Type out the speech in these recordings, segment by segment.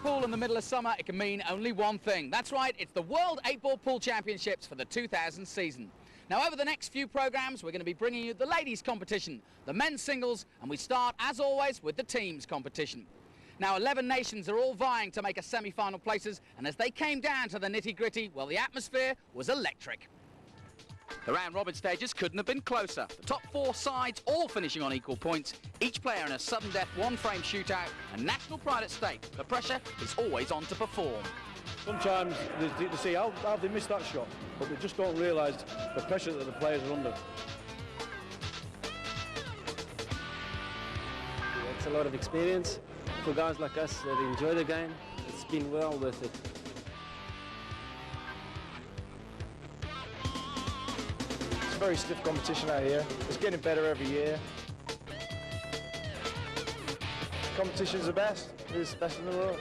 Blackpool in the middle of summer, it can mean only one thing. That's right, it's the World 8-Ball Pool Championships for the 2000 season. Now, over the next few programmes, we're going to be bringing you the ladies' competition, the men's singles, and we start, as always, with the teams' competition. Now, 11 nations are all vying to make a semi-final places, and as they came down to the nitty-gritty, well, the atmosphere was electric. The round-robin stages couldn't have been closer. The top 4 sides all finishing on equal points, each player in a sudden death one-frame shootout, and national pride at stake. The pressure is always on to perform. Sometimes they say, how they missed that shot, but they just don't realise the pressure that the players are under. It's a lot of experience for guys like us that enjoy the game. It's been well worth it. It's a very stiff competition out here. It's getting better every year. Competition's the best. It's the best in the world.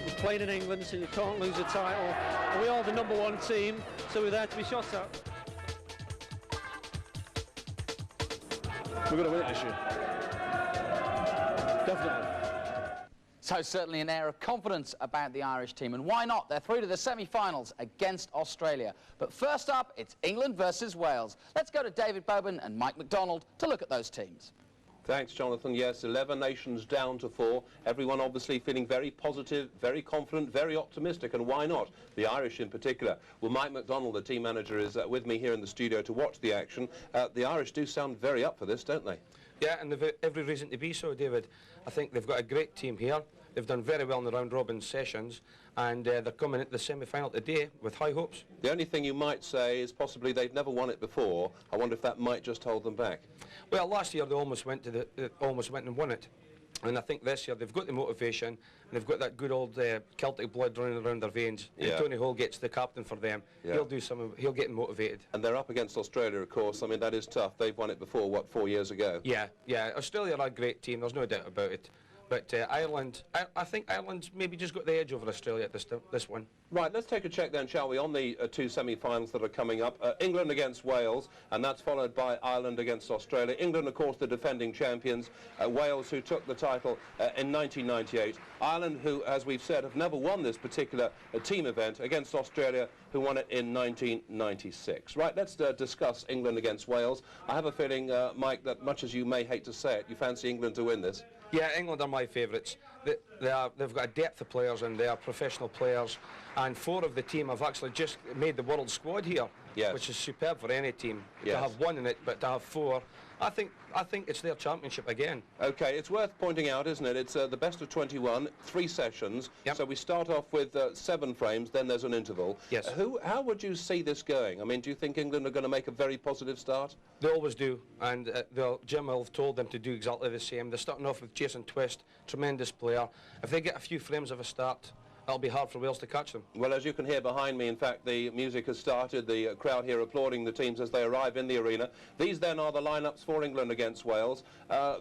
You're playing in England, so you can't lose a title. And we are the #1 team, so we're there to be shot at. We're going to win it this year. Definitely. So certainly an air of confidence about the Irish team, and why not? They're through to the semi-finals against Australia. But first up, it's England versus Wales. Let's go to David Boban and Mike McDonald to look at those teams. Thanks, Jonathan. Yes, 11 nations down to 4. Everyone obviously feeling very positive, very confident, very optimistic, and why not? The Irish in particular. Well, Mike McDonald, the team manager, is with me here in the studio to watch the action. The Irish do sound very up for this, don't they? Yeah, and they've every reason to be so, David. I think they've got a great team here. They've done very well in the round-robin sessions, and they're coming into the semi-final today with high hopes. The only thing you might say is possibly they've never won it before. I wonder if that might just hold them back. Well, last year they almost went and won it, and I think this year they've got the motivation, and they've got that good old Celtic blood running around their veins. Yeah. And Tony Hall gets the captain for them. Yeah. He'll get them motivated. And they're up against Australia, of course. I mean, that is tough. They've won it before, what, 4 years ago? Yeah. Australia are a great team. There's no doubt about it. But Ireland, I think Ireland's maybe just got the edge over Australia at this one. Right, let's take a check then, shall we, on the 2 semi-finals that are coming up. England against Wales, and that's followed by Ireland against Australia. England, of course, the defending champions. Wales, who took the title in 1998. Ireland, who, as we've said, have never won this particular team event, against Australia, who won it in 1996. Right, let's discuss England against Wales. I have a feeling, Mike, that much as you may hate to say it, you fancy England to win this. Yeah, England are my favourites. They've got a depth of players, and they are professional players. And 4 of the team have actually just made the world squad here, yes, which is superb for any team. Yes. To have 1 in it, but to have 4, I think it's their championship again. Okay, it's worth pointing out, isn't it? It's the best of 21, 3 sessions. Yep. So we start off with 7 frames, then there's an interval. Yes. How would you see this going? I mean, do you think England are going to make a very positive start? They always do, and Jim will have told them to do exactly the same. They're starting off with Jason Twist, tremendous player. If they get a few frames of a start, it'll be hard for Wales to catch them. Well, as you can hear behind me, in fact, the music has started, the crowd here applauding the teams as they arrive in the arena. These then are the lineups for England against Wales.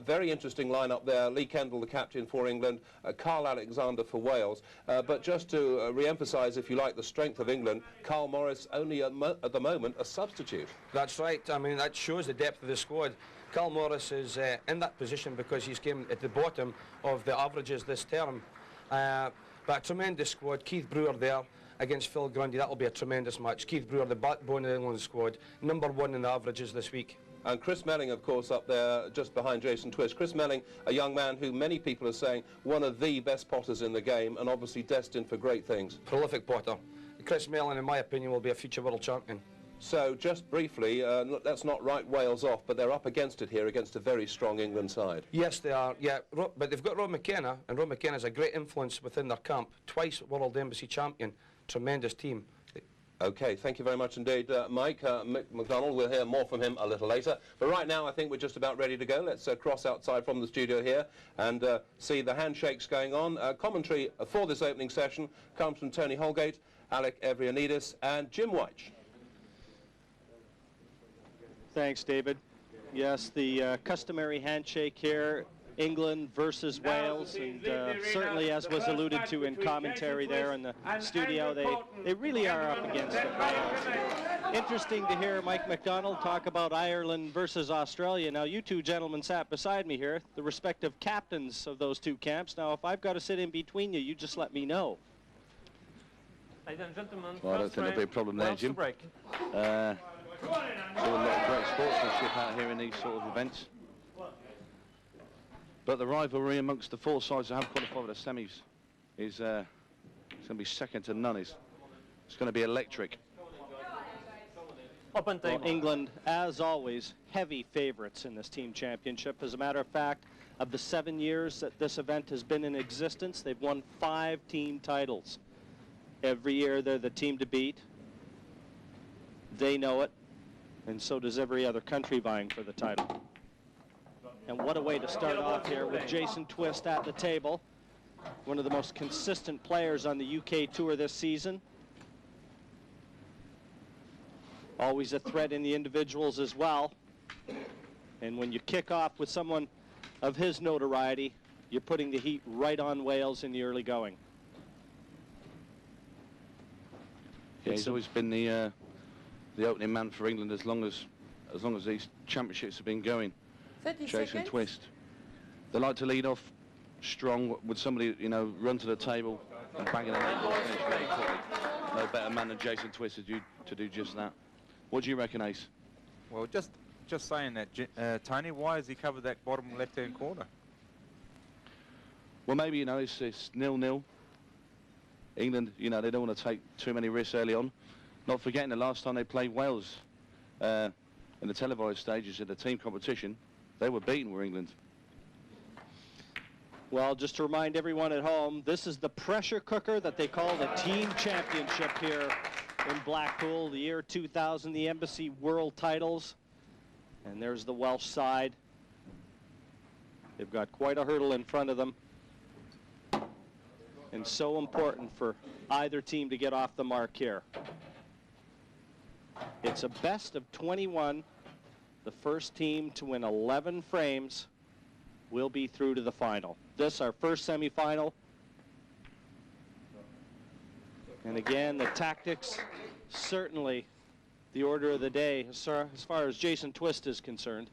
Very interesting lineup there. Lee Kendall, the captain for England, Carl Alexander for Wales. But just to re-emphasise, if you like, the strength of England, Carl Morris only at the moment a substitute. That's right. I mean, that shows the depth of the squad. Carl Morris is in that position because he's came at the bottom of the averages this term. But a tremendous squad. Keith Brewer there against Phil Grundy. That'll be a tremendous match. Keith Brewer, the backbone of the England squad, #1 in the averages this week. And Chris Melling, of course, up there just behind Jason Twist. Chris Melling, a young man who many people are saying one of the best potters in the game, and obviously destined for great things. Prolific potter. Chris Melling, in my opinion, will be a future world champion. So, just briefly, let's not write Wales off, but they're up against it here, against a very strong England side. Yes, they are, yeah. But they've got Rob McKenna, and Rob McKenna's a great influence within their camp. Twice World Embassy champion. Tremendous team. OK, thank you very much indeed, Mike. McDonald, we'll hear more from him a little later. But right now, I think we're just about ready to go. Let's cross outside from the studio here and see the handshakes going on. Commentary for this opening session comes from Tony Holgate, Alec Evrianidis and Jim White. Thanks, David. Yes, the customary handshake here England versus Wales, and certainly, as was alluded to in commentary there in the studio, they really are up against it. Interesting to hear Mike McDonald talk about Ireland versus Australia. Now, you two gentlemen sat beside me here, the respective captains of those two camps. Now, if I've got to sit in between you, you just let me know. Ladies and gentlemen, well, I don't think there'll be a problem there, Jim. Break. There's a lot of great sportsmanship out here in these sort of events. But the rivalry amongst the four sides that have qualified for the semis is going to be second to none. It's going to be electric. Well, England, as always, heavy favorites in this team championship. As a matter of fact, of the 7 years that this event has been in existence, they've won 5 team titles. Every year they're the team to beat. They know it, and so does every other country vying for the title. And what a way to start off here with Jason Twist at the table, one of the most consistent players on the UK Tour this season. Always a threat in the individuals as well. And when you kick off with someone of his notoriety, you're putting the heat right on Wales in the early going. Yeah, he's always been the opening man for England as long as these championships have been going. Jason Twist. They like to lead off strong with somebody, you know, run to the table and bang it in and finish really quickly. No better man than Jason Twist to do just that. What do you reckon, Ace? Well, just saying that, Tony, why has he covered that bottom left-hand corner? Well, maybe, you know, it's 0-0. England, you know, they don't want to take too many risks early on. Not forgetting the last time they played Wales in the televised stages of the team competition, they were beaten with England. Well, just to remind everyone at home, this is the pressure cooker that they call the team championship here in Blackpool. The year 2000, the Embassy World Titles. And there's the Welsh side. They've got quite a hurdle in front of them. And so important for either team to get off the mark here. It's a best of 21. The first team to win 11 frames will be through to the final. This, our first semifinal. And again, the tactics, certainly the order of the day as far as Jason Twist is concerned.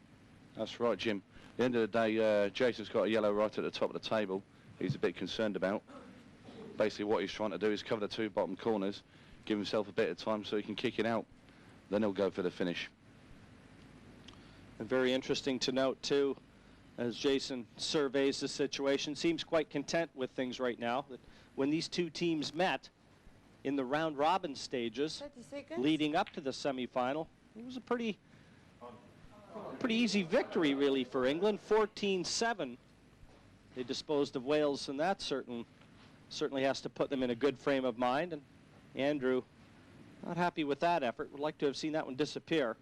That's right, Jim. At the end of the day, Jason's got a yellow right at the top of the table. He's a bit concerned about. Basically what he's trying to do is cover the 2 bottom corners, give himself a bit of time so he can kick it out. Then he'll go for the finish. And very interesting to note, too, as Jason surveys the situation, seems quite content with things right now, that when these two teams met in the round-robin stages leading up to the semifinal, it was a pretty easy victory, really, for England. 14-7. They disposed of Wales, and that certainly has to put them in a good frame of mind. And Andrew, not happy with that effort. Would like to have seen that one disappear.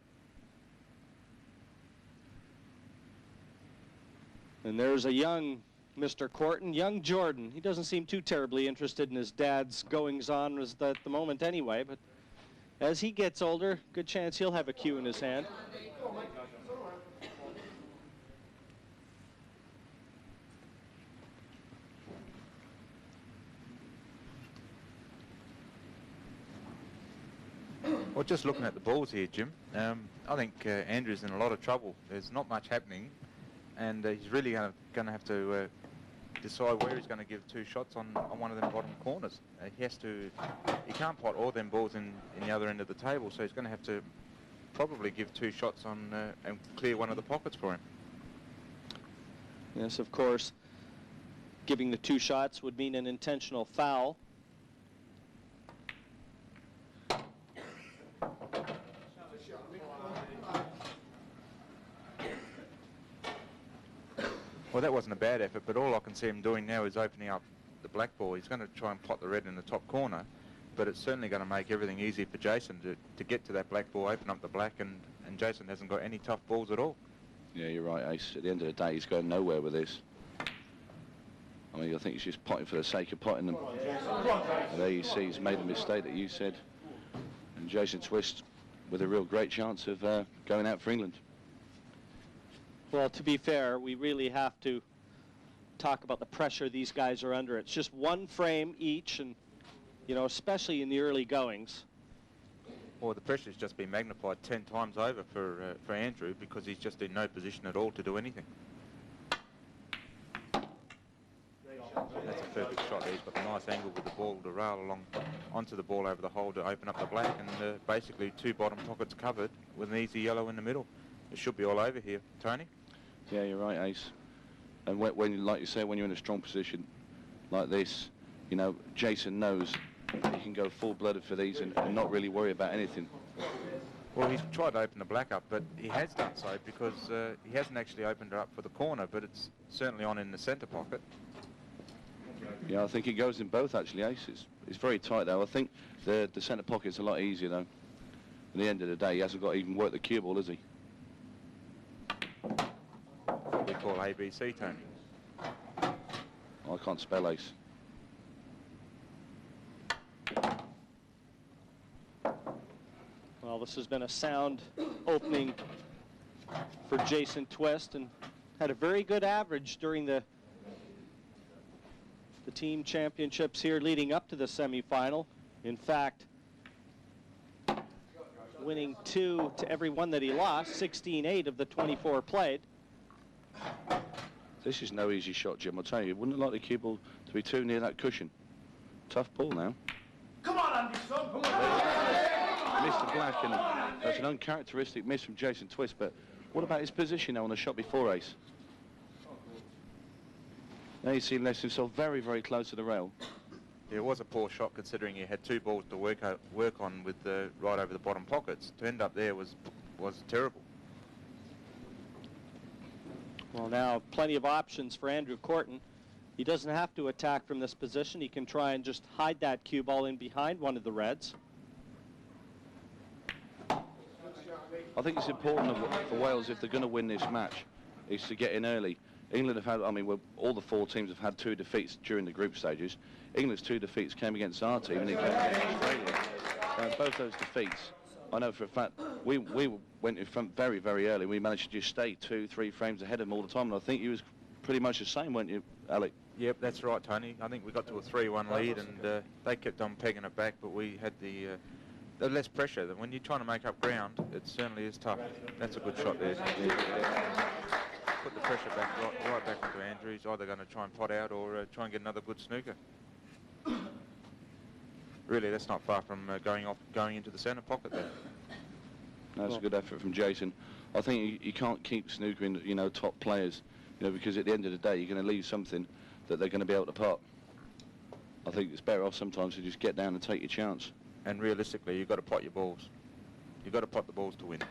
And there's a young Mr. Corton, young Jordan. He doesn't seem too terribly interested in his dad's goings-on at the moment anyway, but as he gets older, good chance he'll have a cue in his hand. Well, just looking at the balls here, Jim, I think Andrew's in a lot of trouble. There's not much happening, and he's really going to have to decide where he's going to give 2 shots on one of them bottom corners. He can't pot all them balls in the other end of the table, so he's going to have to probably give 2 shots on and clear one of the pockets for him. Yes, of course, giving the 2 shots would mean an intentional foul. Well, that wasn't a bad effort, but all I can see him doing now is opening up the black ball. He's going to try and pot the red in the top corner, but it's certainly going to make everything easy for Jason to get to that black ball, open up the black, and Jason hasn't got any tough balls at all. Yeah, you're right, Ace. At the end of the day, he's going nowhere with this. I mean, I think he's just potting for the sake of potting them. And there you see he's made a mistake that you said. And Jason Twist with a real great chance of going out for England. Well, to be fair, we really have to talk about the pressure these guys are under. It's just one frame each, and, you know, especially in the early goings. Well, the pressure's just been magnified 10 times over for Andrew, because he's just in no position at all to do anything. That's a perfect shot there. He's got a nice angle with the ball to rail along onto the ball over the hole to open up the black, and basically 2 bottom pockets covered with an easy yellow in the middle. It should be all over here. Tony? Yeah, you're right, Ace. And when, like you say, when you're in a strong position like this, you know, Jason knows he can go full-blooded for these and not really worry about anything. Well, he's tried to open the black up, but he has done so because he hasn't actually opened it up for the corner, but it's certainly on in the centre pocket. Yeah, I think it goes in both, actually, Ace. It's very tight, though. I think the centre pocket's a lot easier, though. At the end of the day, he hasn't got to even work the cue ball, has he? We call ABC, Tony. I can't spell Ace. Well, this has been a sound opening for Jason Twist, and had a very good average during the team championships here leading up to the semifinal. In fact, winning 2 to every one that he lost, 16-8 of the 24 played. This is no easy shot, Jim. I'll tell you, wouldn't like the cue ball to be too near that cushion. Tough ball now. Come on, Andy, son. Come on. Missed the black, and that's an uncharacteristic miss from Jason Twist. But what about his position now on the shot before, Ace? Now you see he left himself very, very close to the rail. Yeah, it was a poor shot considering he had 2 balls to work on with right over the bottom pockets. To end up there was terrible. Well, now plenty of options for Andrew Corton. He doesn't have to attack from this position. He can try and just hide that cue ball in behind one of the reds. I think it's important for Wales, if they're going to win this match, is to get in early. England have had, I mean, all the 4 teams have had 2 defeats during the group stages. England's 2 defeats came against our team, and it came against Australia. Both those defeats, I know for a fact, we went in front very, very early. We managed to just stay 2-3 frames ahead of them all the time, and I think you was pretty much the same, weren't you, Alec? Yep, that's right, Tony. I think we got to a 3-1 lead, and they kept on pegging it back, but we had the less pressure. When you're trying to make up ground, it certainly is tough. That's a good shot there. Put the pressure back right back onto Andrew. He's either going to try and pot out or try and get another good snooker. Really, that's not far from going into the centre pocket there. That's a good effort from Jason. I think you can't keep snookering, you know, top players, you know, because at the end of the day, you're going to leave something that they're going to be able to pot. I think it's better off sometimes to just get down and take your chance. And realistically, you've got to pot your balls. You've got to pot the balls to win.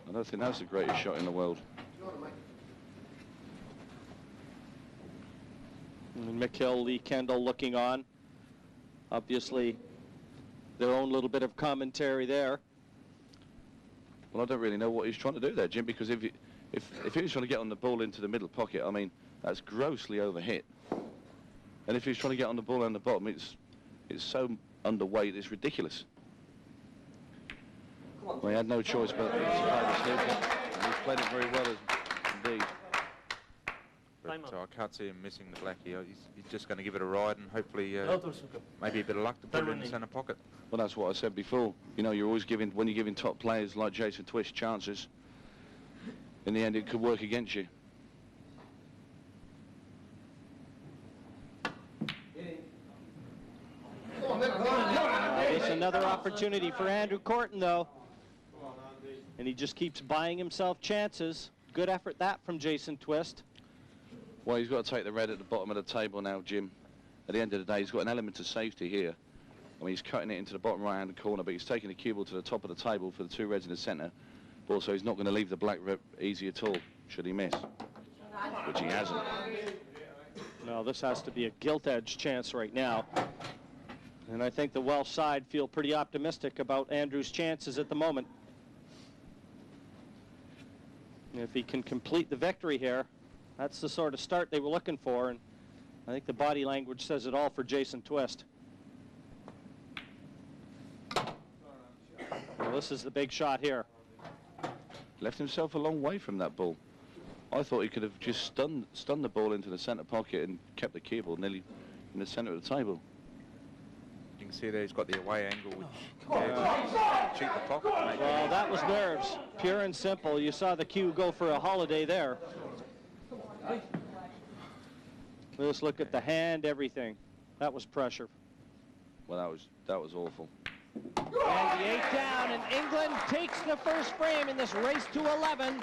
I don't think that's the greatest shot in the world. And McHill, Lee Kendall looking on. Obviously, their own little bit of commentary there. Well, I don't really know what he's trying to do there, Jim, because if he was trying to get on the ball into the middle pocket, I mean, that's grossly overhit. And if he's trying to get on the ball on the bottom, it's so underweight, it's ridiculous. Well, he had no choice but to play the snooker, and he's played it very well indeed. But I can't see him missing the black here. He's just going to give it a ride and hopefully maybe a bit of luck to put it in the centre pocket. Well, that's what I said before. You know, you're always giving, when you're giving top players like Jason Twist chances, in the end it could work against you. It's another opportunity for Andrew Corton, though. And he just keeps buying himself chances. Good effort that from Jason Twist. Well, he's got to take the red at the bottom of the table now, Jim. At the end of the day, he's got an element of safety here. I mean, he's cutting it into the bottom right-hand corner, but he's taking the cue ball to the top of the table for the 2 reds in the centre. But also, he's not going to leave the black easy at all, should he miss, which he hasn't. No, this has to be a gilt-edged chance right now. And I think the Welsh side feel pretty optimistic about Andrew's chances at the moment. And if he can complete the victory here, that's the sort of start they were looking for, and I think the body language says it all for Jason Twist. Well, this is the big shot here. Left himself a long way from that ball. I thought he could have just stunned the ball into the centre pocket and kept the cue ball nearly in the centre of the table. You can see there he's got the away angle, which cheat the clock. Well, that was nerves, pure and simple. You saw the cue go for a holiday there. Let's look at the hand, everything. That was pressure. Well, that was awful. And the 8 down, and England takes the first frame in this race to 11.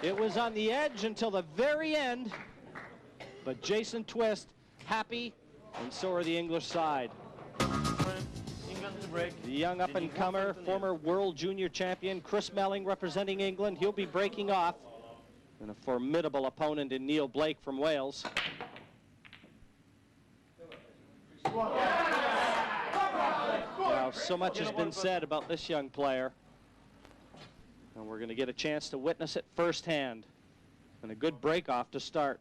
It was on the edge until the very end, but Jason Twist happy, and so are the English side. The young up-and-comer, former World Junior Champion, Chris Melling, representing England. He'll be breaking off, and a formidable opponent in Neil Blake from Wales. Now, so much has been said about this young player, and we're going to get a chance to witness it firsthand. And a good break-off to start.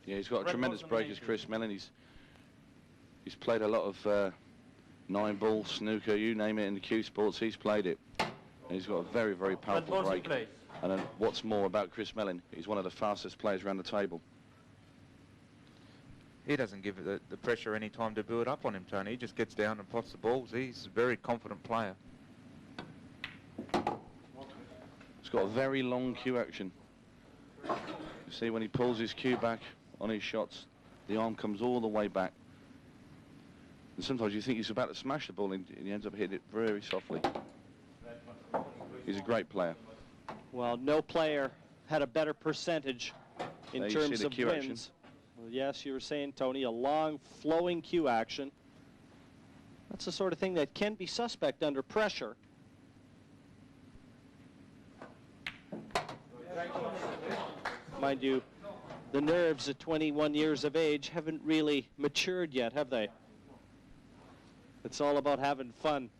Yeah, he's got a tremendous break as Chris Melling. He's played a lot of 9-ball, snooker, you name it, in the cue sports. He's played it. And he's got a very, very powerful break. And then what's more about Chris Melling, he's one of the fastest players around the table. He doesn't give the pressure any time to build up on him, Tony. He just gets down and pots the balls. He's a very confident player. He's got a very long cue action. You see, when he pulls his cue back on his shots, the arm comes all the way back. And sometimes you think he's about to smash the ball, and he ends up hitting it very softly. He's a great player. Well, no player had a better percentage in terms of wins. Action. Well, yes, you were saying, Tony, a long, flowing cue action. That's the sort of thing that can be suspect under pressure. Mind you, the nerves at 21 years of age haven't really matured yet, have they? It's all about having fun.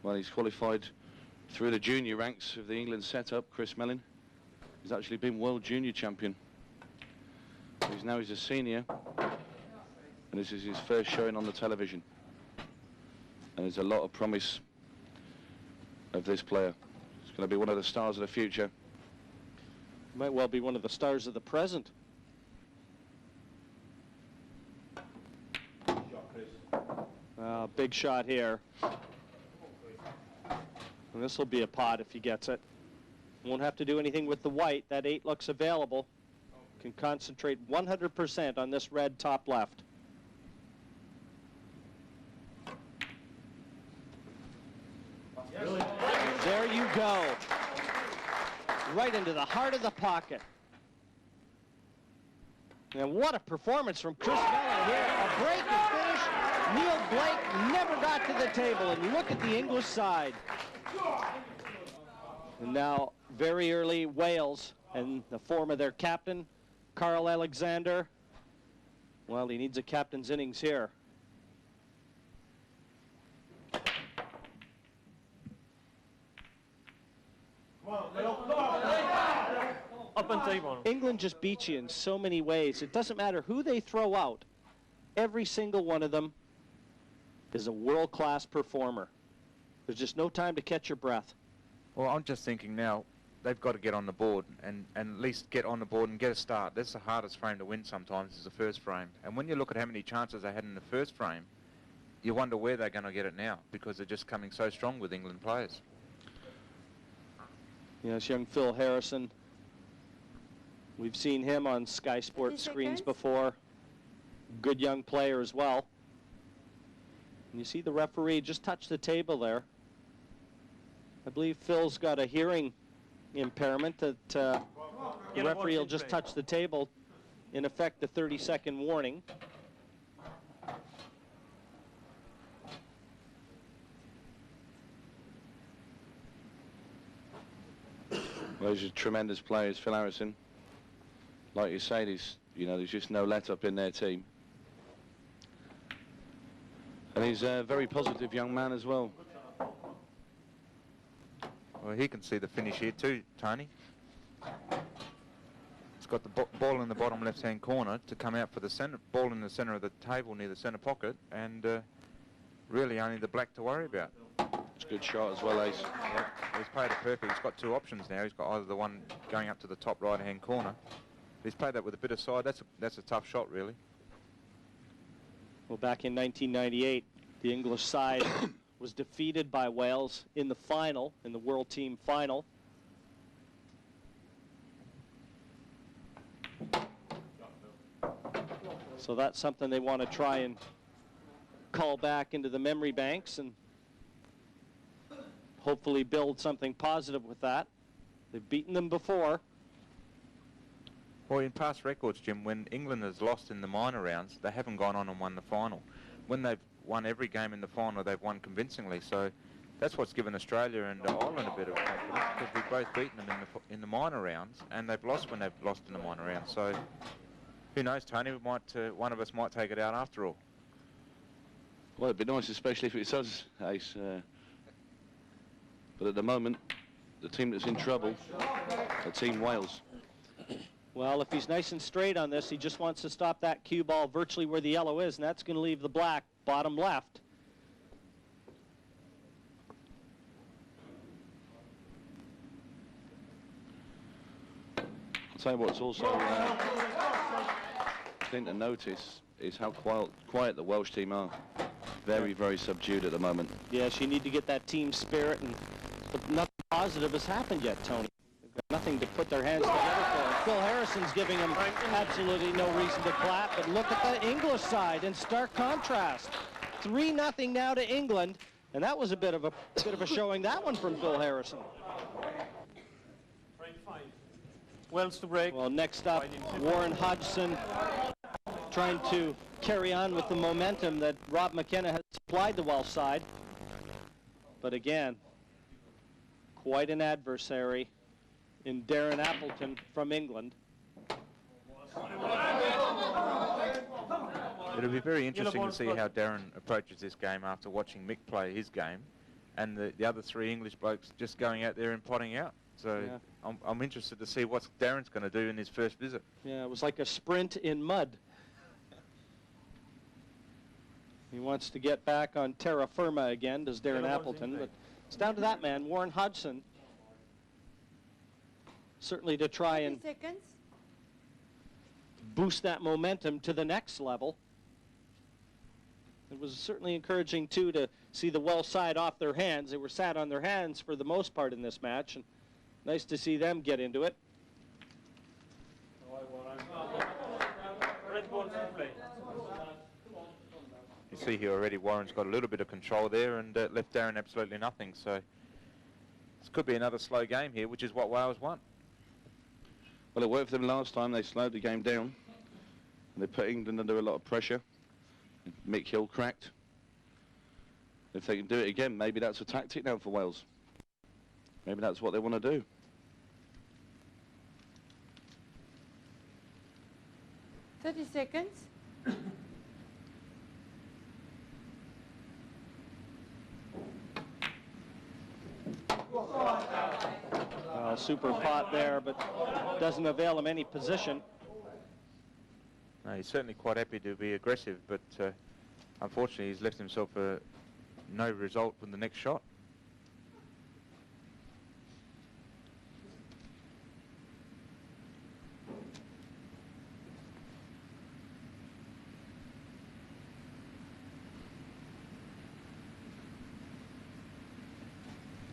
Well, he's qualified through the junior ranks of the England setup, Chris Melling. He's actually been World Junior Champion. Now he's a senior, and this is his first showing on the television. And there's a lot of promise of this player. He's going to be one of the stars of the future. Might well be one of the stars of the present. Big shot here. And this will be a pot if he gets it. Won't have to do anything with the white. That 8 looks available. Can concentrate 100% on this red top left. And there you go. Right into the heart of the pocket. And what a performance from Chris Melling here. A break and finish. Neil Blake never got to the table. And look at the English side. And now, very early, Wales, and the form of their captain, Carl Alexander. Well, he needs a captain's innings here. Up and table. England just beats you in so many ways. It doesn't matter who they throw out. Every single one of them is a world-class performer. There's just no time to catch your breath. Well, I'm just thinking now, they've got to get on the board and at least get on the board and get a start. That's the hardest frame to win sometimes, is the first frame. And when you look at how many chances they had in the first frame, you wonder where they're going to get it now, because they're just coming so strong with England players. Yes, young Phil Harrison. We've seen him on Sky Sports screens before. Good young player as well. And you see the referee just touch the table there. I believe Phil's got a hearing impairment that the referee will just touch the table, in effect the 30-second warning. Well, he's a tremendous player, Phil Harrison. Like you say, there's just no let-up in their team. And he's a very positive young man as well. Well, he can see the finish here too, Tony. He's got the ball in the bottom left-hand corner to come out for the center, ball in the center of the table near the center pocket, and really only the black to worry about. It's a good shot as well, Ace. Yeah, he's played it perfect. He's got two options now. He's got either the one going up to the top right-hand corner. He's played that with a bit of side. That's a tough shot, really. Well, back in 1998, the English side was defeated by Wales in the final, in the World Team Final. So that's something they want to try and call back into the memory banks and hopefully build something positive with that. They've beaten them before. Well, in past records, Jim, when England has lost in the minor rounds, they haven't gone on and won the final. When they've won every game in the final, they've won convincingly. So that's what's given Australia and Ireland a bit of confidence, because we've both beaten them in the minor rounds, and they've lost when they've lost in the minor rounds. So who knows, Tony? We might, one of us might take it out after all. Well, it'd be nice, especially if it's us, Ace. But at the moment, the team that's in trouble, are Team Wales. Well, if he's nice and straight on this, he just wants to stop that cue ball virtually where the yellow is, and that's going to leave the black bottom left. I'll tell you what's also thing to notice is how quiet the Welsh team are. Very, very subdued at the moment. Yes, you need to get that team spirit, and nothing positive has happened yet, Tony. They've got nothing to put their hands together for. Phil Harrison's giving them absolutely no reason to clap, but look at the English side in stark contrast. 3-0 now to England, and that was a bit of a showing, that one from Phil Harrison. Wales to break. Well, next up, Warren Hodgson trying to carry on with the momentum that Rob McKenna has supplied the Welsh side. But again, quite an adversary in Darren Appleton from England. It'll be very interesting to see how Darren approaches this game after watching Mick play his game, and the other three English blokes just going out there and potting out. So yeah. I'm interested to see what Darren's going to do in his first visit. Yeah, it was like a sprint in mud. He wants to get back on terra firma again, does Darren Appleton, but it's down to that man, Warren Hodgson. Certainly to try and boost that momentum to the next level. It was certainly encouraging, too, to see the Welsh side off their hands. They were sat on their hands for the most part in this match, and nice to see them get into it. You see here already Warren's got a little bit of control there and left Darren absolutely nothing. So this could be another slow game here, which is what Wales want. Well, it worked for them last time. They slowed the game down. And they put England under a lot of pressure. Mick Hill cracked. If they can do it again, maybe that's a tactic now for Wales. Maybe that's what they want to do. Seconds. Super pot there, but doesn't avail him any position. No, he's certainly quite happy to be aggressive, but unfortunately he's left himself no result from the next shot.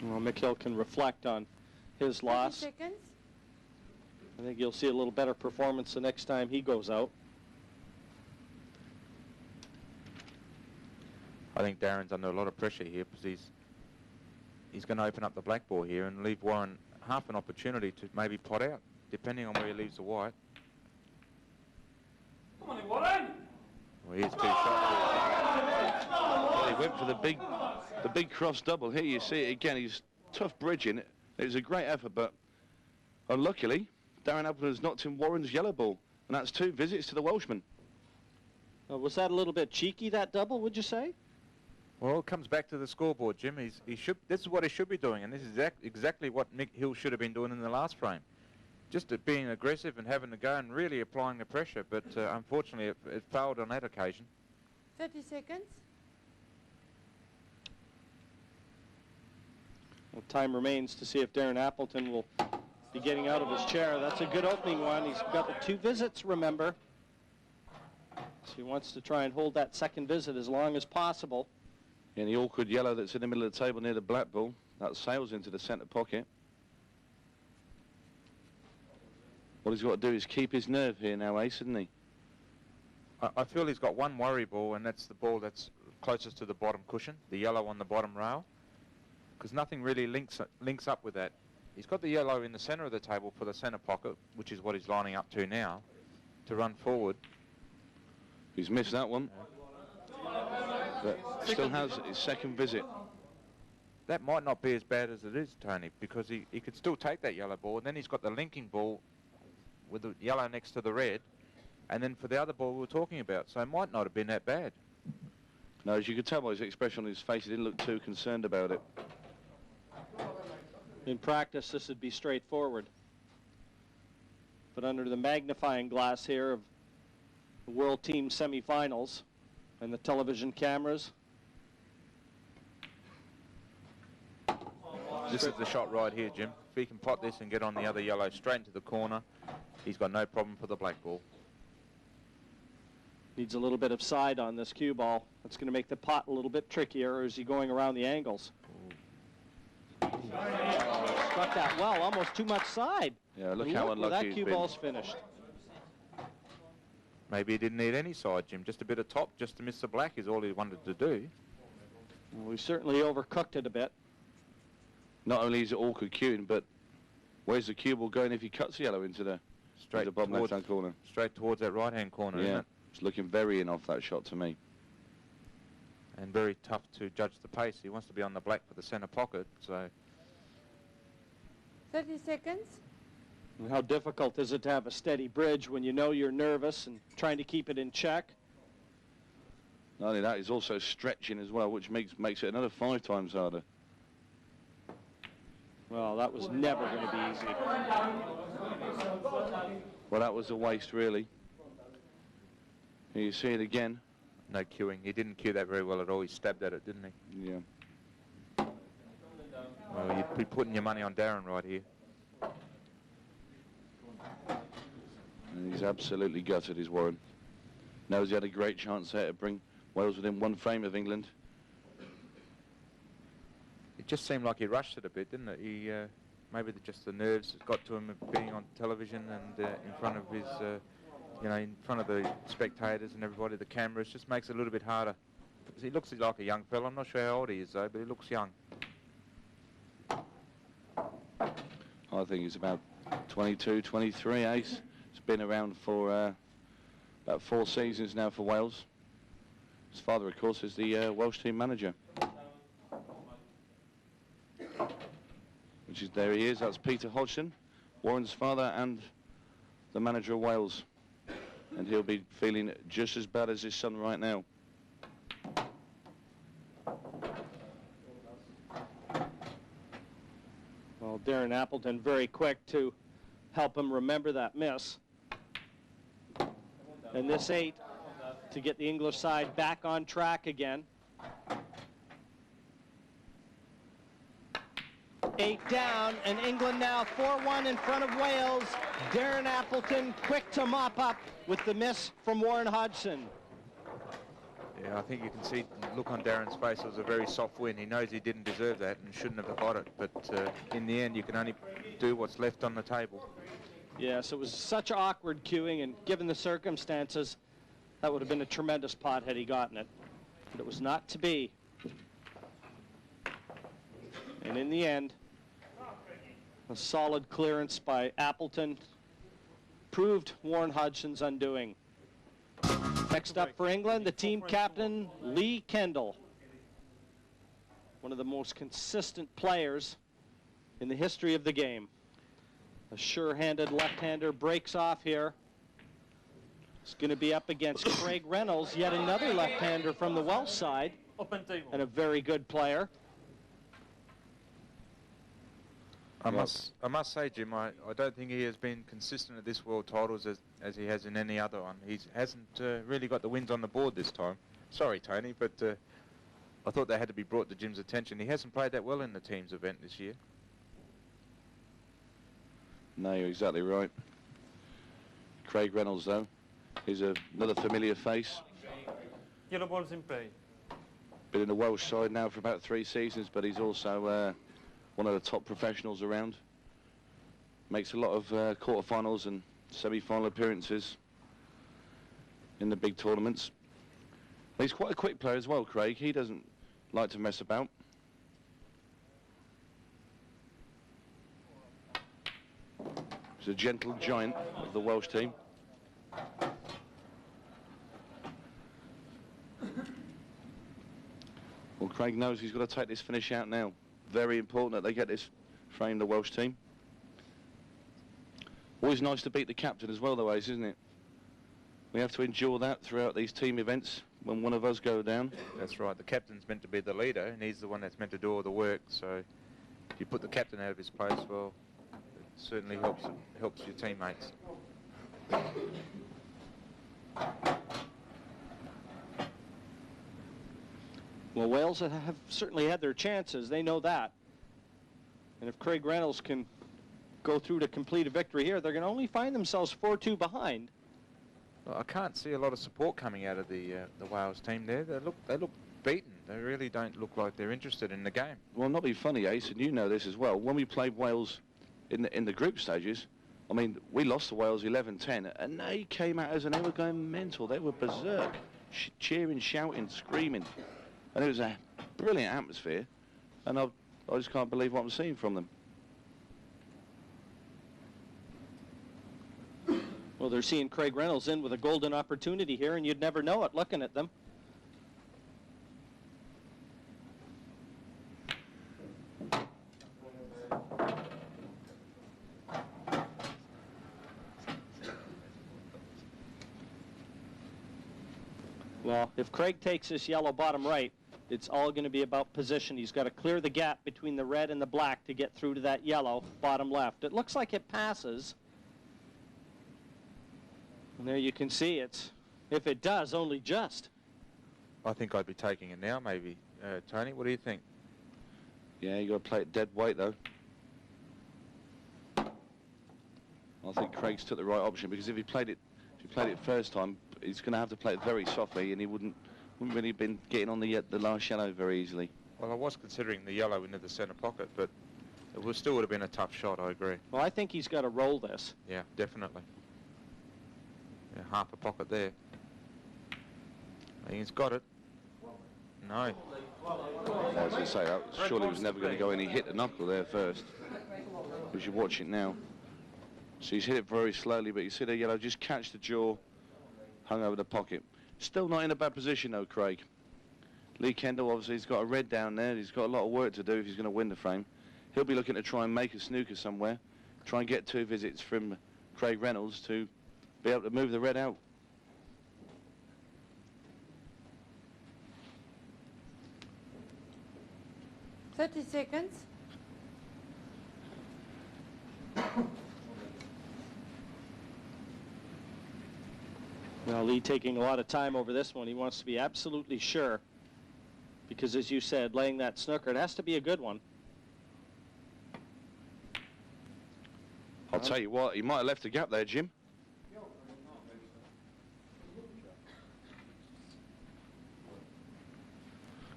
Well, Mick Hill can reflect on his loss. I think you'll see a little better performance the next time he goes out. I think Darren's under a lot of pressure here because he's going to open up the black ball here and leave Warren half an opportunity to maybe pot out, depending on where he leaves the white. Come on, Warren! Well, here's two shots. Well, he went for the big cross double. Here you see it again. He's tough bridging. It was a great effort, but unluckily, Darren Appleton has knocked in Warren's yellow ball, and that's 2 visits to the Welshman. Was that a little bit cheeky, that double, would you say? Well, it comes back to the scoreboard, Jim. This is what he should be doing, and this is exactly what Mick Hill should have been doing in the last frame. Just being aggressive and having to go and really applying the pressure, but unfortunately it failed on that occasion. 30 seconds. Well, time remains to see if Darren Appleton will be getting out of his chair. That's a good opening one. He's got the 2 visits, remember. So he wants to try and hold that second visit as long as possible. And the awkward yellow that's in the middle of the table near the black ball, that sails into the centre pocket. What he's got to do is keep his nerve here now, Ace, isn't he? I feel he's got one worry ball, and that's the ball that's closest to the bottom cushion, the yellow on the bottom rail, because nothing really links up with that. He's got the yellow in the centre of the table for the centre pocket, which is what he's lining up to now, to run forward. He's missed that one. But still has his second visit. That might not be as bad as it is, Tony, because he could still take that yellow ball, and then he's got the linking ball with the yellow next to the red, and then for the other ball we were talking about, so it might not have been that bad. No, as you could tell by his expression on his face, he didn't look too concerned about it. In practice, this would be straightforward. But under the magnifying glass here of the World Team semifinals and the television cameras. This is the shot right here, Jim. If he can pot this and get on the other yellow straight into the corner, he's got no problem for the black ball. Needs a little bit of side on this cue ball. That's going to make the pot a little bit trickier, or is he going around the angles? Struck that well, almost too much side. Yeah, look how unlucky that cue ball's finished. Maybe he didn't need any side, Jim. Just a bit of top, just to miss the black is all he wanted to do. Well, we certainly overcooked it a bit. Not only is it awkward cueing, but where's the cue ball going if he cuts the yellow into the bottom left-hand corner? Straight towards that right-hand corner, yeah. Isn't it? It's looking very in off that shot to me. And very tough to judge the pace. He wants to be on the black for the centre pocket, so... 30 seconds. And how difficult is it to have a steady bridge when you know you're nervous and trying to keep it in check? Not only that, he's also stretching as well, which makes it another 5 times harder. Well, that was never going to be easy. Well, that was a waste, really. Here you see it again. No cueing. He didn't cue that very well at all. He stabbed at it, didn't he? Yeah. Well, you'd be putting your money on Darren right here. And he's absolutely gutted, is Warren. Knows he had a great chance there to bring Wales within 1 frame of England. It just seemed like he rushed it a bit, didn't it? He maybe just the nerves got to him of being on television and in front of his, you know, in front of the spectators and everybody, the cameras. Just makes it a little bit harder. He looks like a young fella. I'm not sure how old he is though, but he looks young. I think he's about 22, 23, Ace. He's been around for about 4 seasons now for Wales. His father, of course, is the Welsh team manager. Which is, there he is, that's Peter Hodgson, Warren's father and the manager of Wales. And he'll be feeling just as bad as his son right now. Well, Darren Appleton very quick to help him remember that miss. And this 8 to get the English side back on track again. 8 down, and England now 4-1 in front of Wales. Darren Appleton quick to mop up with the miss from Warren Hodgson. Yeah, I think you can see the look on Darren's face. It was a very soft win. He knows he didn't deserve that and shouldn't have got it, but in the end you can only do what's left on the table. Yes, it was such awkward cueing, and given the circumstances, that would have been a tremendous pot had he gotten it. But it was not to be. And in the end, a solid clearance by Appleton proved Warren Hodgson's undoing. Next up for England, the team captain, Lee Kendall. One of the most consistent players in the history of the game. A sure-handed left-hander breaks off here. It's going to be up against Craig Reynolds, yet another left-hander from the Welsh side, and a very good player. I must say, Jim, I don't think he has been consistent at this world titles as he has in any other one. He hasn't really got the wins on the board this time. Sorry, Tony, but I thought they had to be brought to Jim's attention. He hasn't played that well in the team's event this year. No, you're exactly right. Craig Reynolds, though, is another familiar face. Yellow ball's in play. Been in the Welsh side now for about 3 seasons, but he's also one of the top professionals around. Makes a lot of quarter-finals and semi-final appearances in the big tournaments. He's quite a quick player as well, Craig. He doesn't like to mess about. He's a gentle giant of the Welsh team. Well, Craig knows he's got to take this finish out now. Very important that they get this frame, the Welsh team. Always nice to beat the captain as well, though, Ace, isn't it? We have to endure that throughout these team events when one of us go down. That's right. The captain's meant to be the leader, and he's the one that's meant to do all the work. So if you put the captain out of his place, well, it certainly helps your teammates. Well, Wales have certainly had their chances. They know that. And if Craig Reynolds can go through to complete a victory here, they're going to only find themselves 4-2 behind. Well, I can't see a lot of support coming out of the Wales team there. They look beaten. They really don't look like they're interested in the game. Well, not be funny, Ace, and you know this as well. When we played Wales in the group stages, I mean, we lost to Wales 11-10, and they came out as and they were going mental. They were berserk, cheering, shouting, screaming, and it was a brilliant atmosphere. And I just can't believe what I'm seeing from them. Well, they're seeing Craig Reynolds in with a golden opportunity here, and you'd never know it looking at them. Well, if Craig takes this yellow bottom right, it's all going to be about position. He's got to clear the gap between the red and the black to get through to that yellow bottom left. It looks like it passes. And there you can see it's, if it does, only just. I think I'd be taking it now, maybe. Tony, what do you think? Yeah, you got to play it dead weight, though. I think Craig's took the right option, because if he played it first time, he's going to have to play it very softly, and he wouldn't really been getting on the last yellow very easily. Well, I was considering the yellow into the centre pocket, but it still would have been a tough shot, I agree. Well, I think he's got to roll this. Yeah, definitely. Yeah, half a pocket there. I think he's got it. No. I was going to say, that surely was never going to go in. He hit the knuckle there first. As you watch it now. So he's hit it very slowly, but you see the yellow just catch the jaw, hung over the pocket. Still not in a bad position, though, Craig. Lee Kendall, obviously, he's got a red down there. He's got a lot of work to do if he's going to win the frame. He'll be looking to try and make a snooker somewhere, try and get 2 visits from Craig Reynolds to be able to move the red out. "30 seconds. Well, Lee taking a lot of time over this one. He wants to be absolutely sure. Because, as you said, laying that snooker, it has to be a good one. I'll tell you what, he might have left a gap there, Jim.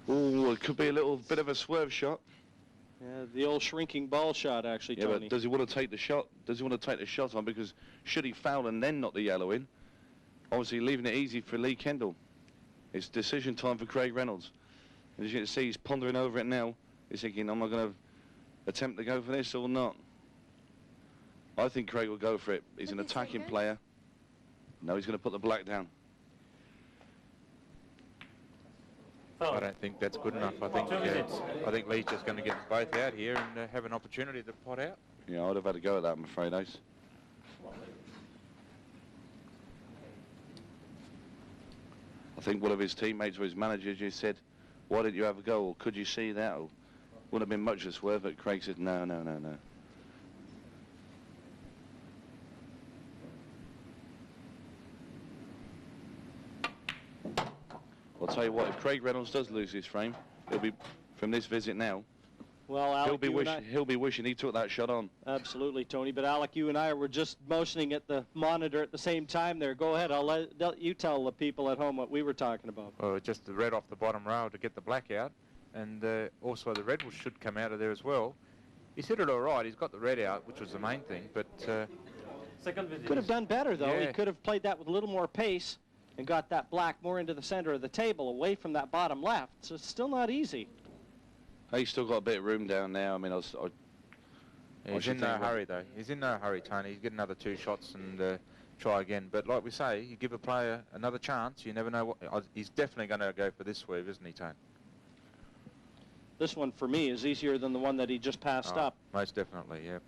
Oh, it could be a little bit of a swerve shot. Yeah, the old shrinking ball shot, actually, yeah, Tony. But does he want to take the shot? Does he want to take the shot on? Because should he foul and then knock the yellow in, obviously leaving it easy for Lee Kendall. It's decision time for Craig Reynolds. As you can see, he's pondering over it now. He's thinking, am I going to attempt to go for this or not? I think Craig will go for it. He's an attacking player. No, he's going to put the black down. I don't think that's good enough. I think Lee's just going to get them both out here and have an opportunity to pot out. Yeah, I'd have had to go at that, I'm afraid, Ace. I think one of his teammates or his managers just said, why didn't you have a go, or could you see that? Or wouldn't have been much of a swerve, but Craig said, no, no, no, no. I'll tell you what, if Craig Reynolds does lose his frame, He'll be, from this visit now, well, Alec, he'll be wishing he took that shot on. Absolutely, Tony. But Alec, you and I were just motioning at the monitor at the same time there. Go ahead. I'll let you tell the people at home what we were talking about. Well, just the red off the bottom rail to get the black out, and also the red should come out of there as well. He's hit it all right. He's got the red out, which was the main thing, but Second visit. Could have done better, though. Yeah. He could have played that with a little more pace and got that black more into the center of the table, away from that bottom left. So it's still not easy. He's still got a bit of room down now. I mean, he's in no hurry, though. He's in no hurry, Tony. He's get another 2 shots and try again. But like we say, you give a player another chance, you never know what... He's definitely going to go for this swerve, isn't he, Tony? This one, for me, is easier than the one that he just passed up. Most definitely, yeah.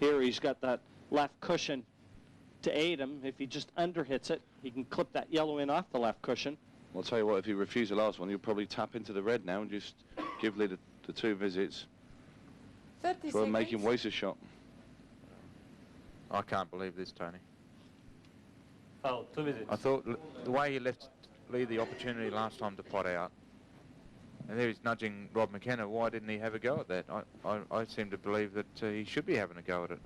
Here he's got that left cushion to aid him. If he just underhits it, he can clip that yellow in off the left cushion. I'll tell you what, if he refused the last one, he'll probably tap into the red now and just give Lee the 2 visits. 30 Try and seconds. make him waste a shot. I can't believe this, Tony. Foul, 2 visits. I thought the way he left Lee the opportunity last time to pot out, and there he's nudging Rob McKenna. Why didn't he have a go at that? I seem to believe that he should be having a go at it.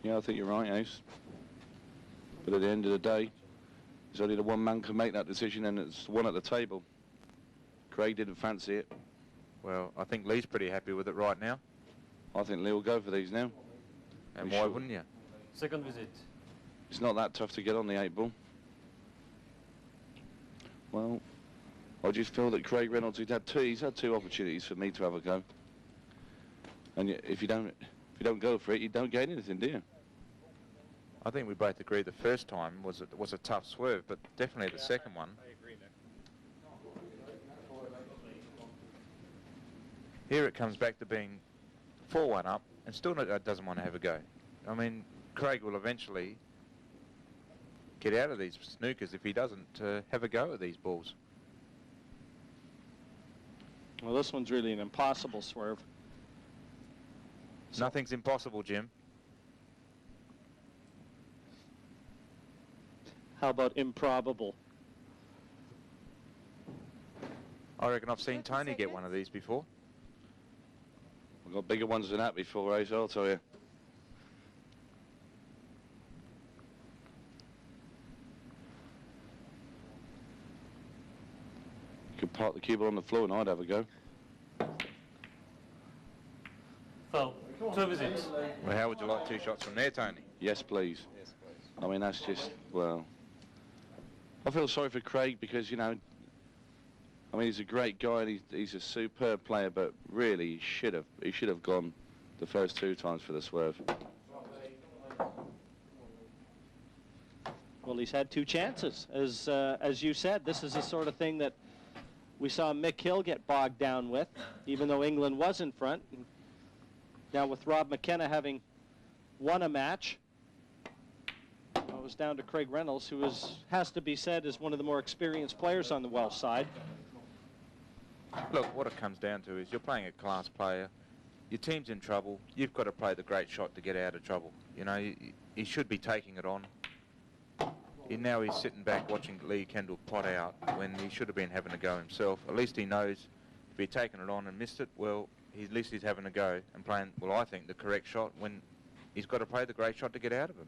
Yeah, I think you're right, Ace. But at the end of the day, there's only the one man can make that decision, and it's the one at the table. Craig didn't fancy it. Well, I think Lee's pretty happy with it right now. I think Lee will go for these now. And why wouldn't you? Second visit. It's not that tough to get on the 8 ball. Well, I just feel that Craig Reynolds, he's had 2 opportunities for me to have a go. And if you don't go for it, you don't get anything, do you? I think we both agree the first time was a tough swerve, but definitely the second one. Here it comes back to being 4-1 up and still doesn't want to have a go. I mean, Craig will eventually get out of these snookers if he doesn't have a go at these balls. Well, this one's really an impossible swerve. Nothing's impossible, Jim. How about improbable? I reckon I've seen Tony get one of these before. We've got bigger ones than that before, Ace, I'll tell you. You could park the keyboard on the floor and I'd have a go. Foul, 2 visits. Well, how would you like 2 shots from there, Tony? Yes, please. I mean, that's just, well... I feel sorry for Craig because, you know, I mean, he's a great guy and he's a superb player, but really he should have gone the first 2 times for the swerve. Well, he's had 2 chances. As you said, this is the sort of thing that we saw Mick Hill get bogged down with, even though England was in front. Now with Rob McKenna having won a match, it was down to Craig Reynolds, who has to be said is one of the more experienced players on the Welsh side. Look, what it comes down to is you're playing a class player, your team's in trouble, you've got to play the great shot to get out of trouble. You know, he should be taking it on. Now he's sitting back watching Lee Kendall pot out when he should have been having a go himself. At least he knows if he'd taken it on and missed it, well, at least he's having a go and playing, well, I think, the correct shot when he's got to play the great shot to get out of him.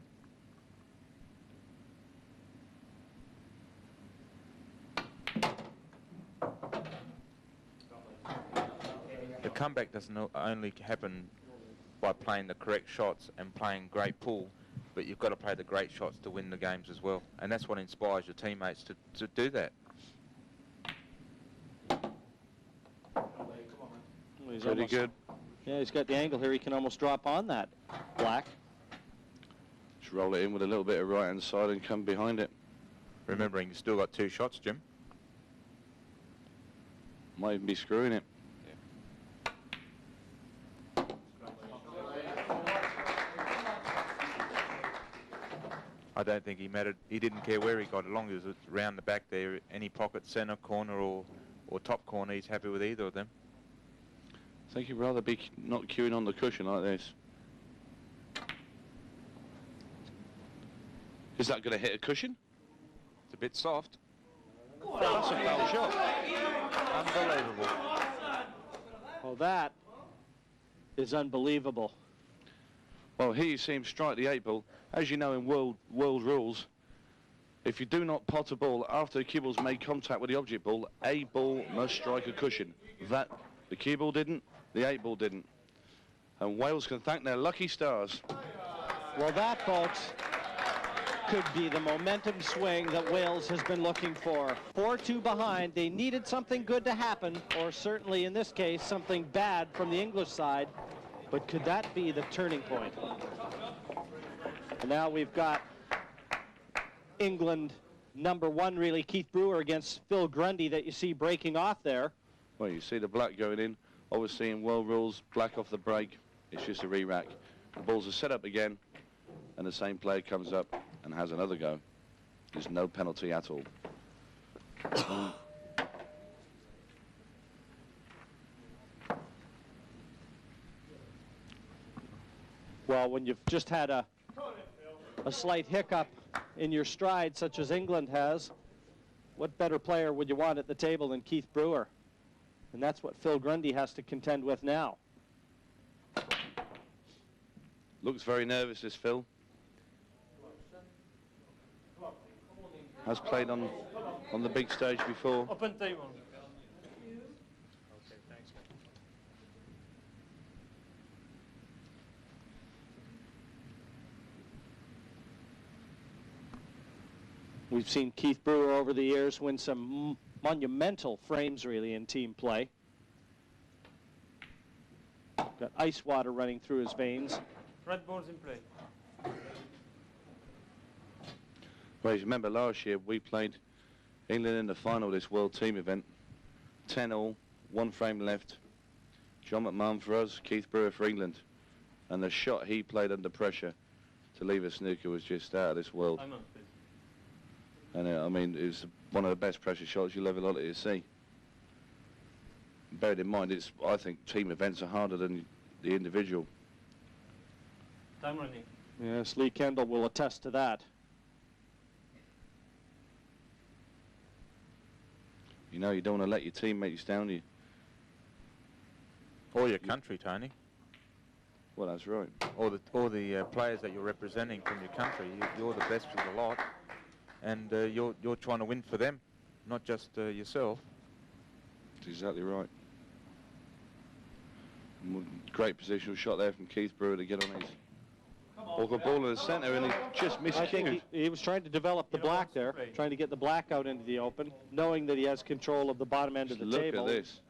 The comeback doesn't only happen by playing the correct shots and playing great pool, but you've got to play the great shots to win the games as well. And that's what inspires your teammates to do that. Well, he's Pretty good. Yeah, he's got the angle here. He can almost drop on that black. Just roll it in with a little bit of right-hand side and come behind it. Remembering you've still got 2 shots, Jim. Might even be screwing it. I don't think he mattered. He didn't care where he got it, as long as it's around the back there, any pocket, centre, corner or top corner, he's happy with either of them. I think he'd rather be not queuing on the cushion like this. Is that going to hit a cushion? It's a bit soft. That's a foul shot. Unbelievable. Well, that is unbelievable. Well, here you see him strike the 8 ball. As you know in world rules, if you do not pot a ball after the cue ball's made contact with the object ball, a ball must strike a cushion. That, the cue ball didn't, the 8 ball didn't. And Wales can thank their lucky stars. Well, that, folks, could be the momentum swing that Wales has been looking for. 4-2 behind. They needed something good to happen, or certainly in this case, something bad from the English side. But could that be the turning point? And now we've got England #1, really, Keith Brewer against Phil Grundy that you see breaking off there. Well, you see the black going in. Obviously, in world rules, black off the break. It's just a re-rack. The balls are set up again, and the same player comes up and has another go. There's no penalty at all. Well, when you've just had a slight hiccup in your stride, such as England has, what better player would you want at the table than Keith Brewer? And that's what Phil Grundy has to contend with now. Looks very nervous, this Phil. Has played on the big stage before. Open table. Okay, thanks. We've seen Keith Brewer over the years win some monumental frames, really, in team play. Got ice water running through his veins. Red balls in play. Well, you remember last year we played England in the final of this World Team event. 10-all, 1 frame left. John McMahon for us, Keith Brewer for England. And the shot he played under pressure to leave a snooker was just out of this world. And I mean, it was one of the best pressure shots you'll ever likely to see. Bearing in mind, I think team events are harder than the individual. Time running. Yes, Lee Kendall will attest to that. You know, you don't want to let your teammates down, you. Or your country, Tony. Well, that's right. Or the players that you're representing from your country. You're the best of the lot, and you're trying to win for them, not just yourself. That's exactly right. Great positional shot there from Keith Brewer to get on his awkward ball in the centre, and he just missed. I think he was trying to develop the black there, trying to get the black out into the open, knowing that he has control of the bottom end of the table. Look at this.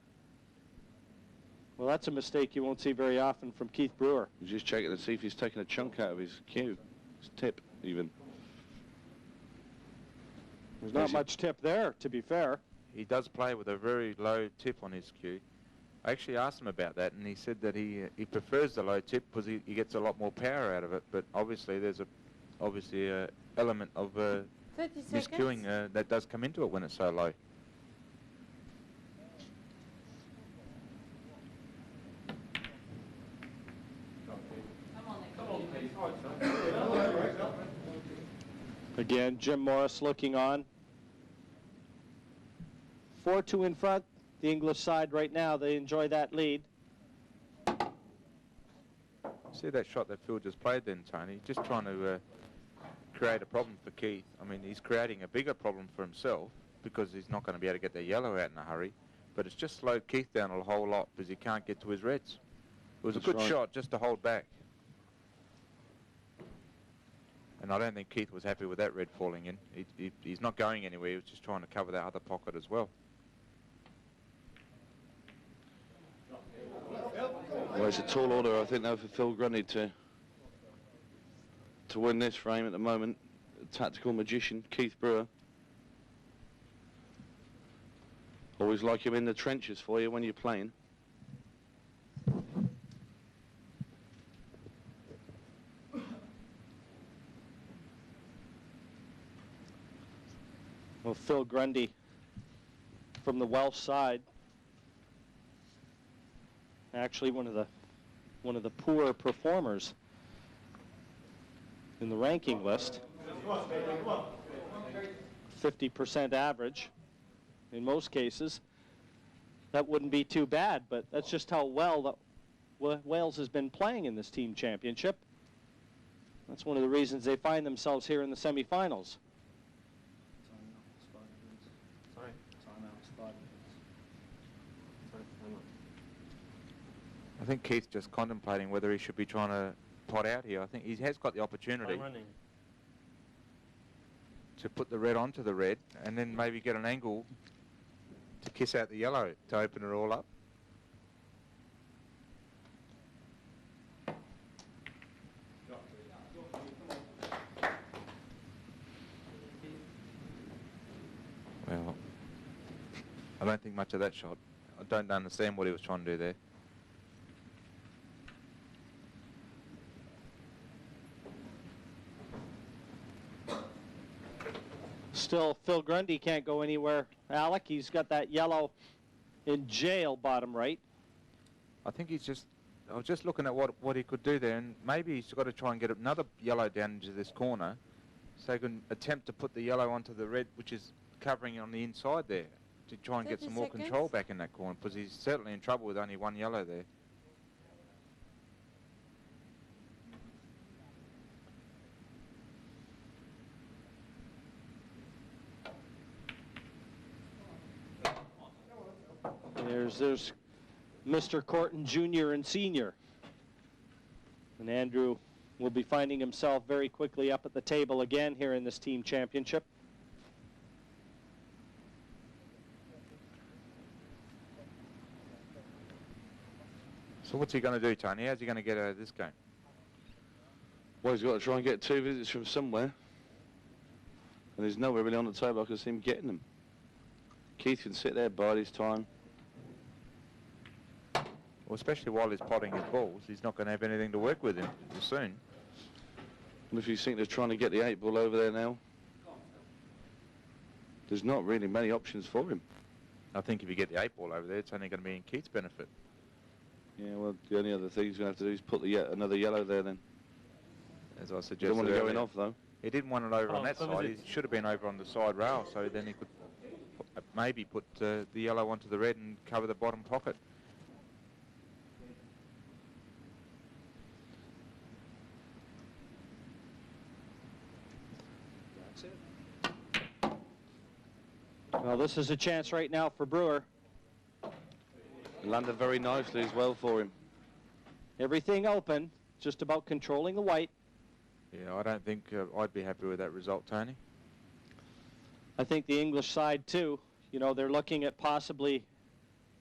Well, that's a mistake you won't see very often from Keith Brewer. He's just checking to see if he's taking a chunk out of his cue, his tip even. There's not much tip there, to be fair. He does play with a very low tip on his cue. I actually asked him about that, and he said that he prefers the low tip because he gets a lot more power out of it. But obviously, there's a element of miscuing that does come into it when it's so low. Again, Jim Morris looking on. 4-2 in front. The English side right now, they enjoy that lead. See that shot that Phil just played then, Tony? Just trying to create a problem for Keith. I mean, he's creating a bigger problem for himself because he's not going to be able to get the yellow out in a hurry. But it's just slowed Keith down a whole lot because he can't get to his reds. It was a good shot just to hold back. And I don't think Keith was happy with that red falling in. He's not going anywhere. He was just trying to cover that other pocket as well. Well, it's a tall order, I think, though, for Phil Grundy to win this frame at the moment. A tactical magician, Keith Brewer. Always like him in the trenches for you when you're playing. Well, Phil Grundy from the Welsh side. Actually, one of the poorer performers in the ranking list. 50% average in most cases, that wouldn't be too bad, but that's just how well Wales has been playing in this team championship. That's one of the reasons they find themselves here in the semifinals. I think Keith's just contemplating whether he should be trying to pot out here. I think he has got the opportunity to put the red onto the red and then maybe get an angle to kiss out the yellow to open it all up. Well, I don't think much of that shot. I don't understand what he was trying to do there. Still, Phil Grundy can't go anywhere. Alec, he's got that yellow in jail, bottom right. I think he's just, I was just looking at what he could do there, and maybe he's got to try and get another yellow down into this corner so he can attempt to put the yellow onto the red, which is covering on the inside there, to try and get some more control back in that corner, because he's certainly in trouble with only one yellow there. There's Mr. Corton Jr. and Sr. And Andrew will be finding himself very quickly up at the table again here in this team championship. So what's he going to do, Tony? How's he going to get out of this game? Well, he's got to try and get 2 visits from somewhere. And there's nowhere really on the table I can see him getting them. Keith can sit there, bide his time. Well, especially while he's potting his balls, he's not going to have anything to work with him soon. And if you think they're trying to get the 8 ball over there now, there's not really many options for him. I think if you get the 8 ball over there, it's only going to be in Keith's benefit. Yeah, well, the only other thing he's going to have to do is put another yellow there then. As I suggested, don't want to go in off though. He didn't want it over on that side. He should have been over on the side rail, so then he could maybe put the yellow onto the red and cover the bottom pocket. Well, this is a chance right now for Brewer. Landed very nicely as well for him. Everything open, just about controlling the white. Yeah, I don't think I'd be happy with that result, Tony. I think the English side, too, you know, they're looking at possibly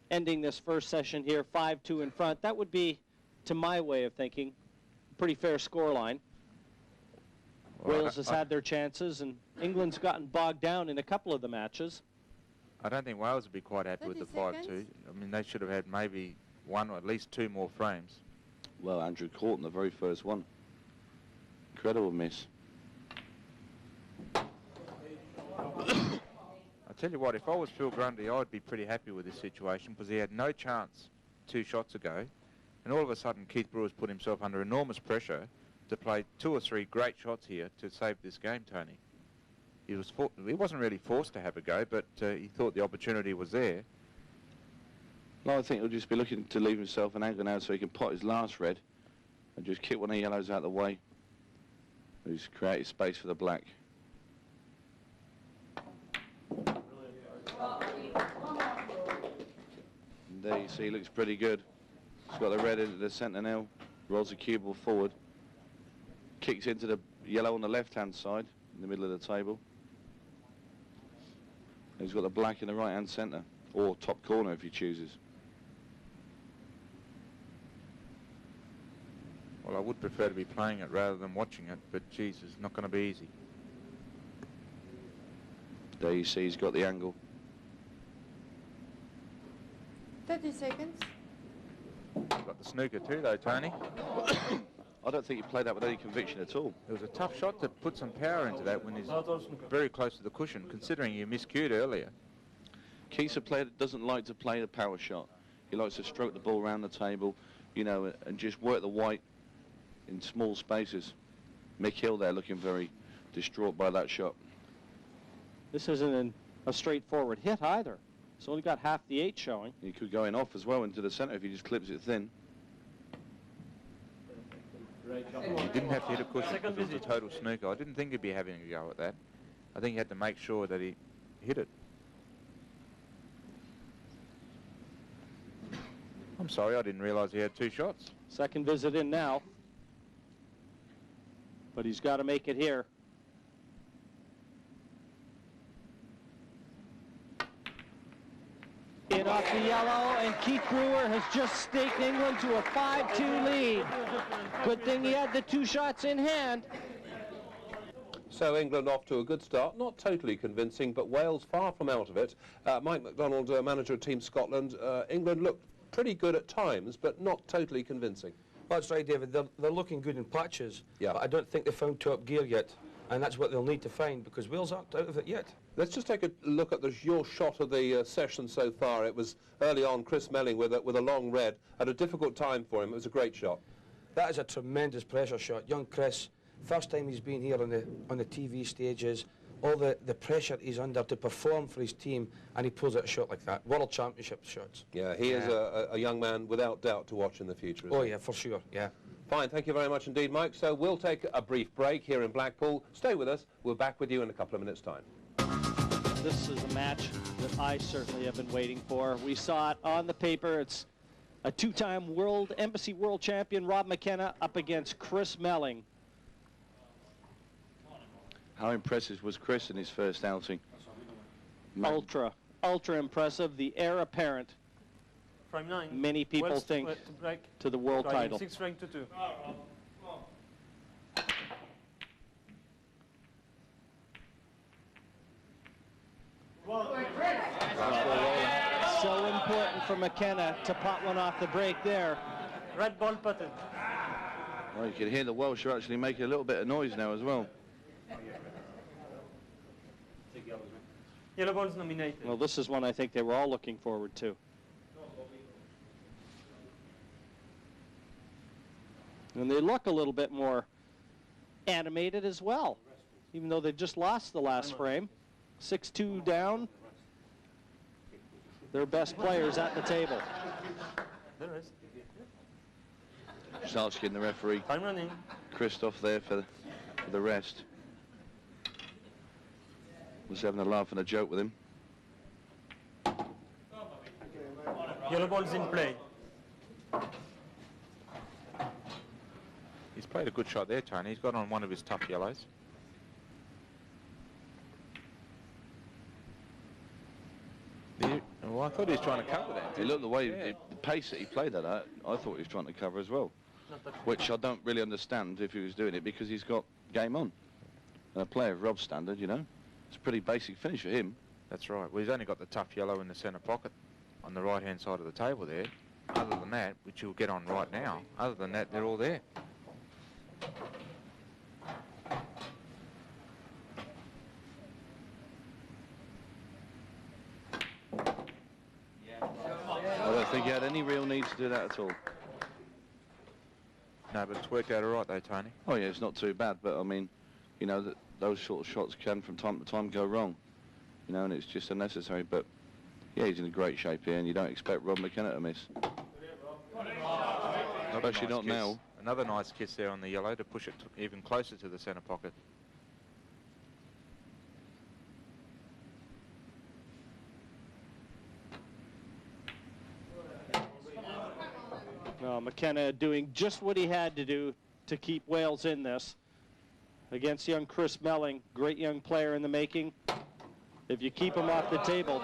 ending this first session here 5-2 in front. That would be, to my way of thinking, a pretty fair scoreline. Well, Wales has had their chances, and England's gotten bogged down in a couple of the matches. I don't think Wales would be quite happy with the 5-2. I mean, they should have had maybe 1 or at least 2 more frames. Well, Andrew Corton, the very first one. Incredible miss. I tell you what, if I was Phil Grundy, I'd be pretty happy with this situation, because he had no chance 2 shots ago, and all of a sudden Keith Brewer's put himself under enormous pressure to play 2 or 3 great shots here to save this game, Tony. He wasn't really forced to have a go, but he thought the opportunity was there. Well, I think he'll just be looking to leave himself an angle now so he can pot his last red and just kick one of the yellows out of the way. He's created space for the black. And there you see he looks pretty good. He's got the red into the centre now, rolls the cue ball forward, kicks into the yellow on the left-hand side in the middle of the table. He's got the black in the right-hand centre, or top corner if he chooses. Well, I would prefer to be playing it rather than watching it, but geez, it's not going to be easy. There you see he's got the angle. 30 seconds. Got the snooker too, though, Tony. I don't think he played that with any conviction at all. It was a tough shot to put some power into that when he's very close to the cushion, considering he miscued earlier. Keith's a player that doesn't like to play the power shot. He likes to stroke the ball around the table, you know, and just work the white in small spaces. Mick Hill there looking very distraught by that shot. This isn't a straightforward hit either. It's only got half the 8 showing. He could go in off as well into the centre if he just clips it thin. He didn't have to hit a cushion because it was a total snooker. I didn't think he'd be having a go at that. I think he had to make sure that he hit it. I'm sorry, I didn't realise he had 2 shots. Second visit in now. But he's got to make it here. In off the yellow, and Keith Brewer has just staked England to a 5-2 lead. Good thing he had the 2 shots in hand. So England off to a good start, not totally convincing, but Wales far from out of it. Mike MacDonald, manager of Team Scotland, England looked pretty good at times, but not totally convincing. Well, that's right, David. They're looking good in patches, yeah. But I don't think they've found top gear yet, and that's what they'll need to find, because Wales aren't out of it yet. Let's just take a look at your shot of the session so far. It was early on Chris Melling with a long red. Had a difficult time for him. It was a great shot. That is a tremendous pressure shot. Young Chris, first time he's been here on the TV stages, all the pressure he's under to perform for his team, and he pulls out a shot like that. World Championship shots. Yeah, he is a young man without doubt to watch in the future. Oh, yeah, for sure, yeah. Fine, thank you very much indeed, Mike. So we'll take a brief break here in Blackpool. Stay with us. We're back with you in a couple of minutes' time. This is a match that I certainly have been waiting for. We saw it on the paper. It's a 2-time Embassy World Champion Rob McKenna up against Chris Melling. How impressive was Chris in his first outing? Ultra impressive. The heir apparent. Frame 9. Many people Wales think to the world title. 6 rank to 2. So important for McKenna to pot one off the break there. Red ball putted. Well, you can hear the Welsh are actually making a little bit of noise now as well. Yellow ball's nominated. Well, this is one I think they were all looking forward to. And they look a little bit more animated as well, even though they just lost the last frame. 6-2 down. Their best players at the table. There is. Just asking the referee, Time running. Christoph, there for the rest. Was having a laugh and a joke with him. Yellow ball's in play. He's played a good shot there, Tony. He's got on one of his tough yellows. Well, I thought he was trying to cover that. He looked the way, the pace that he played that at, I thought he was trying to cover as well. Which I don't really understand if he was doing it, because he's got game on. And a player of Rob's standard, you know, it's a pretty basic finish for him. That's right. Well, he's only got the tough yellow in the centre pocket on the right-hand side of the table there. Other than that, which you'll get on right now, other than that, they're all there. I don't think he had any real need to do that at all. No, but it's worked out all right though, Tony. Oh yeah, it's not too bad, but I mean, you know, those sort of shots can from time to time go wrong, you know, and it's just unnecessary. But yeah, he's in great shape here, and you don't expect Rob McKenna to miss. Especially not now. Another nice kiss there on the yellow to push it even closer to the centre pocket. Well, McKenna doing just what he had to do to keep Wales in this against young Chris Melling, great young player in the making. If you keep him off the table.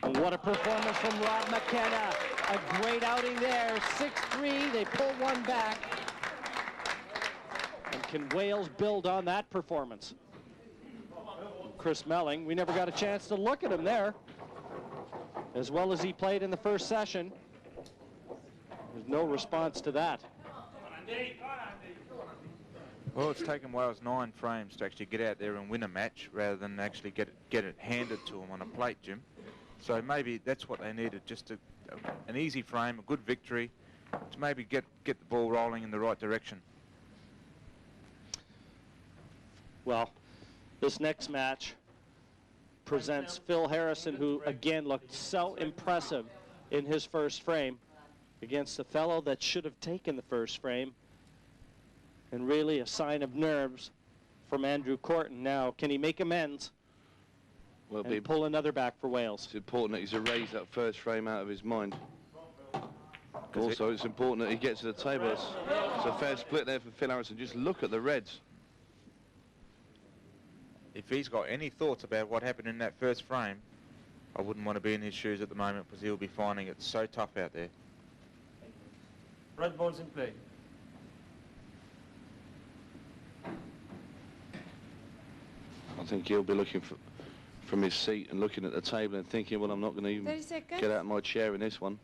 What a performance from Rob McKenna. A great outing there. 6-3, they pull one back. And can Wales build on that performance? Chris Melling, we never got a chance to look at him there. As well as he played in the first session. There's no response to that. Well, it's taken Wales 9 frames to actually get out there and win a match rather than actually get it handed to them on a plate, Jim. So maybe that's what they needed, just an easy frame, a good victory, to maybe get the ball rolling in the right direction. Well, this next match presents Phil Harrison, who again looked so impressive in his first frame against a fellow that should have taken the first frame, and really a sign of nerves from Andrew Corton. Now, can he make amends and pull another back for Wales? It's important that he's erased that first frame out of his mind. Also, it's important that he gets to the table. It's a fair split there for Phil Harrison. Just look at the reds. If he's got any thoughts about what happened in that first frame, I wouldn't want to be in his shoes at the moment, because he'll be finding it so tough out there. Red balls in play. I think he'll be looking from his seat and looking at the table and thinking, well, I'm not going to even get out of my chair in this one.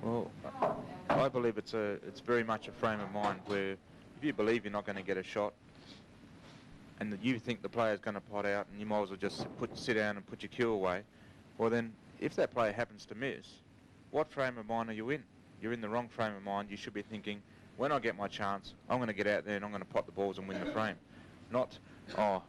Well, I believe it's very much a frame of mind where if you believe you're not going to get a shot and that you think the player's going to pot out, and you might as well just sit down and put your cue away, well then, if that player happens to miss, what frame of mind are you in? You're in the wrong frame of mind. You should be thinking, when I get my chance, I'm going to get out there and I'm going to pot the balls and win the frame. Not, oh,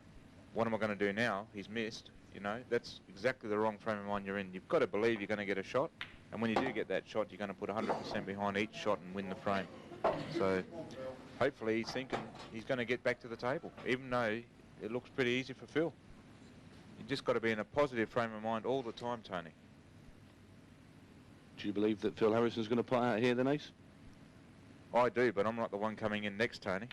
what am I going to do now? He's missed. You know, that's exactly the wrong frame of mind you're in. You've got to believe you're going to get a shot, and when you do get that shot, you're going to put 100% behind each shot and win the frame. So hopefully he's thinking he's going to get back to the table, even though it looks pretty easy for Phil. You've just got to be in a positive frame of mind all the time, Tony. Do you believe that Phil Harrison's going to pot out here then, Ace? I do, but I'm not the one coming in next, Tony.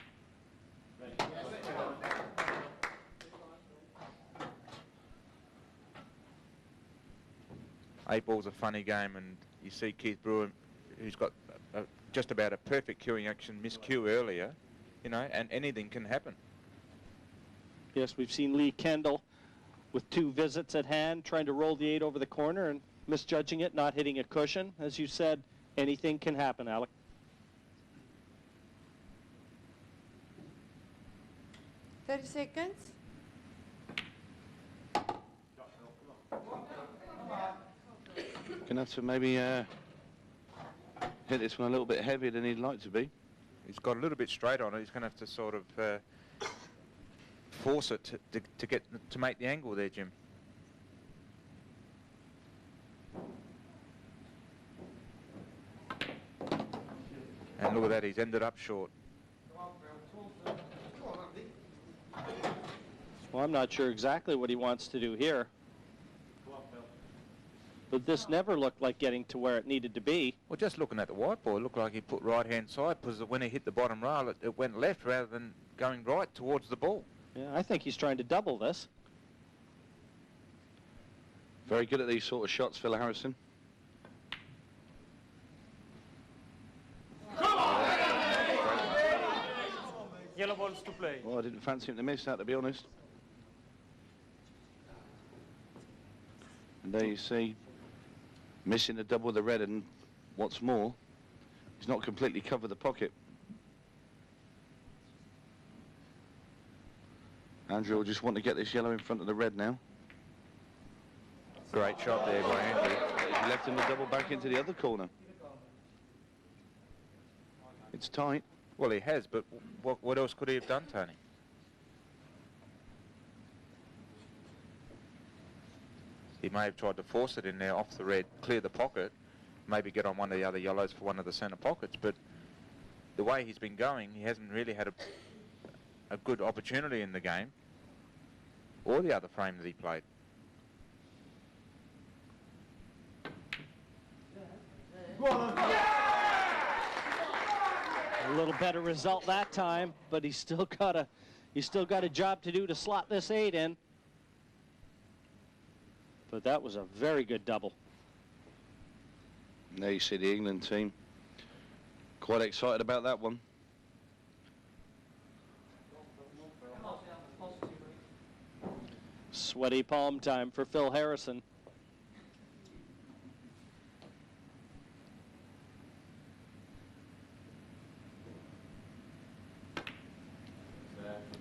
Eight ball's a funny game, and you see Keith Brewer, who's got just about a perfect cueing action, miscue earlier, you know, and anything can happen. Yes, we've seen Lee Kendall with 2 visits at hand, trying to roll the 8 over the corner and misjudging it, not hitting a cushion. As you said, anything can happen, Alec. Thirty seconds. Gonna have to maybe hit this one a little bit heavier than he'd like to be. He's got a little bit straight on it. He's going to have to sort of force it to make the angle there, Jim. And look at that, he's ended up short. Well, I'm not sure exactly what he wants to do here. But this never looked like getting to where it needed to be. Well, just looking at the white ball, it looked like he put right-hand side, because when he hit the bottom rail, it went left rather than going right towards the ball. Yeah, I think he's trying to double this. Very good at these sort of shots, Phil Harrison. Yellow balls to play. Well, I didn't fancy him to miss that, to be honest. And there you see, missing the double with the red, and what's more, he's not completely covered the pocket. Andrew will just want to get this yellow in front of the red now. Great shot there by Andrew. He left him the double back into the other corner. It's tight. Well, he has, but what else could he have done, Tony? He may have tried to force it in there off the red, clear the pocket, maybe get on one of the other yellows for one of the centre pockets, but the way he's been going, he hasn't really had a good opportunity in the game, or the other frame that he played. A little better result that time, but he's still got a job to do to slot this 8 in. But that was a very good double. There you see the England team quite excited about that one. Sweaty palm time for Phil Harrison.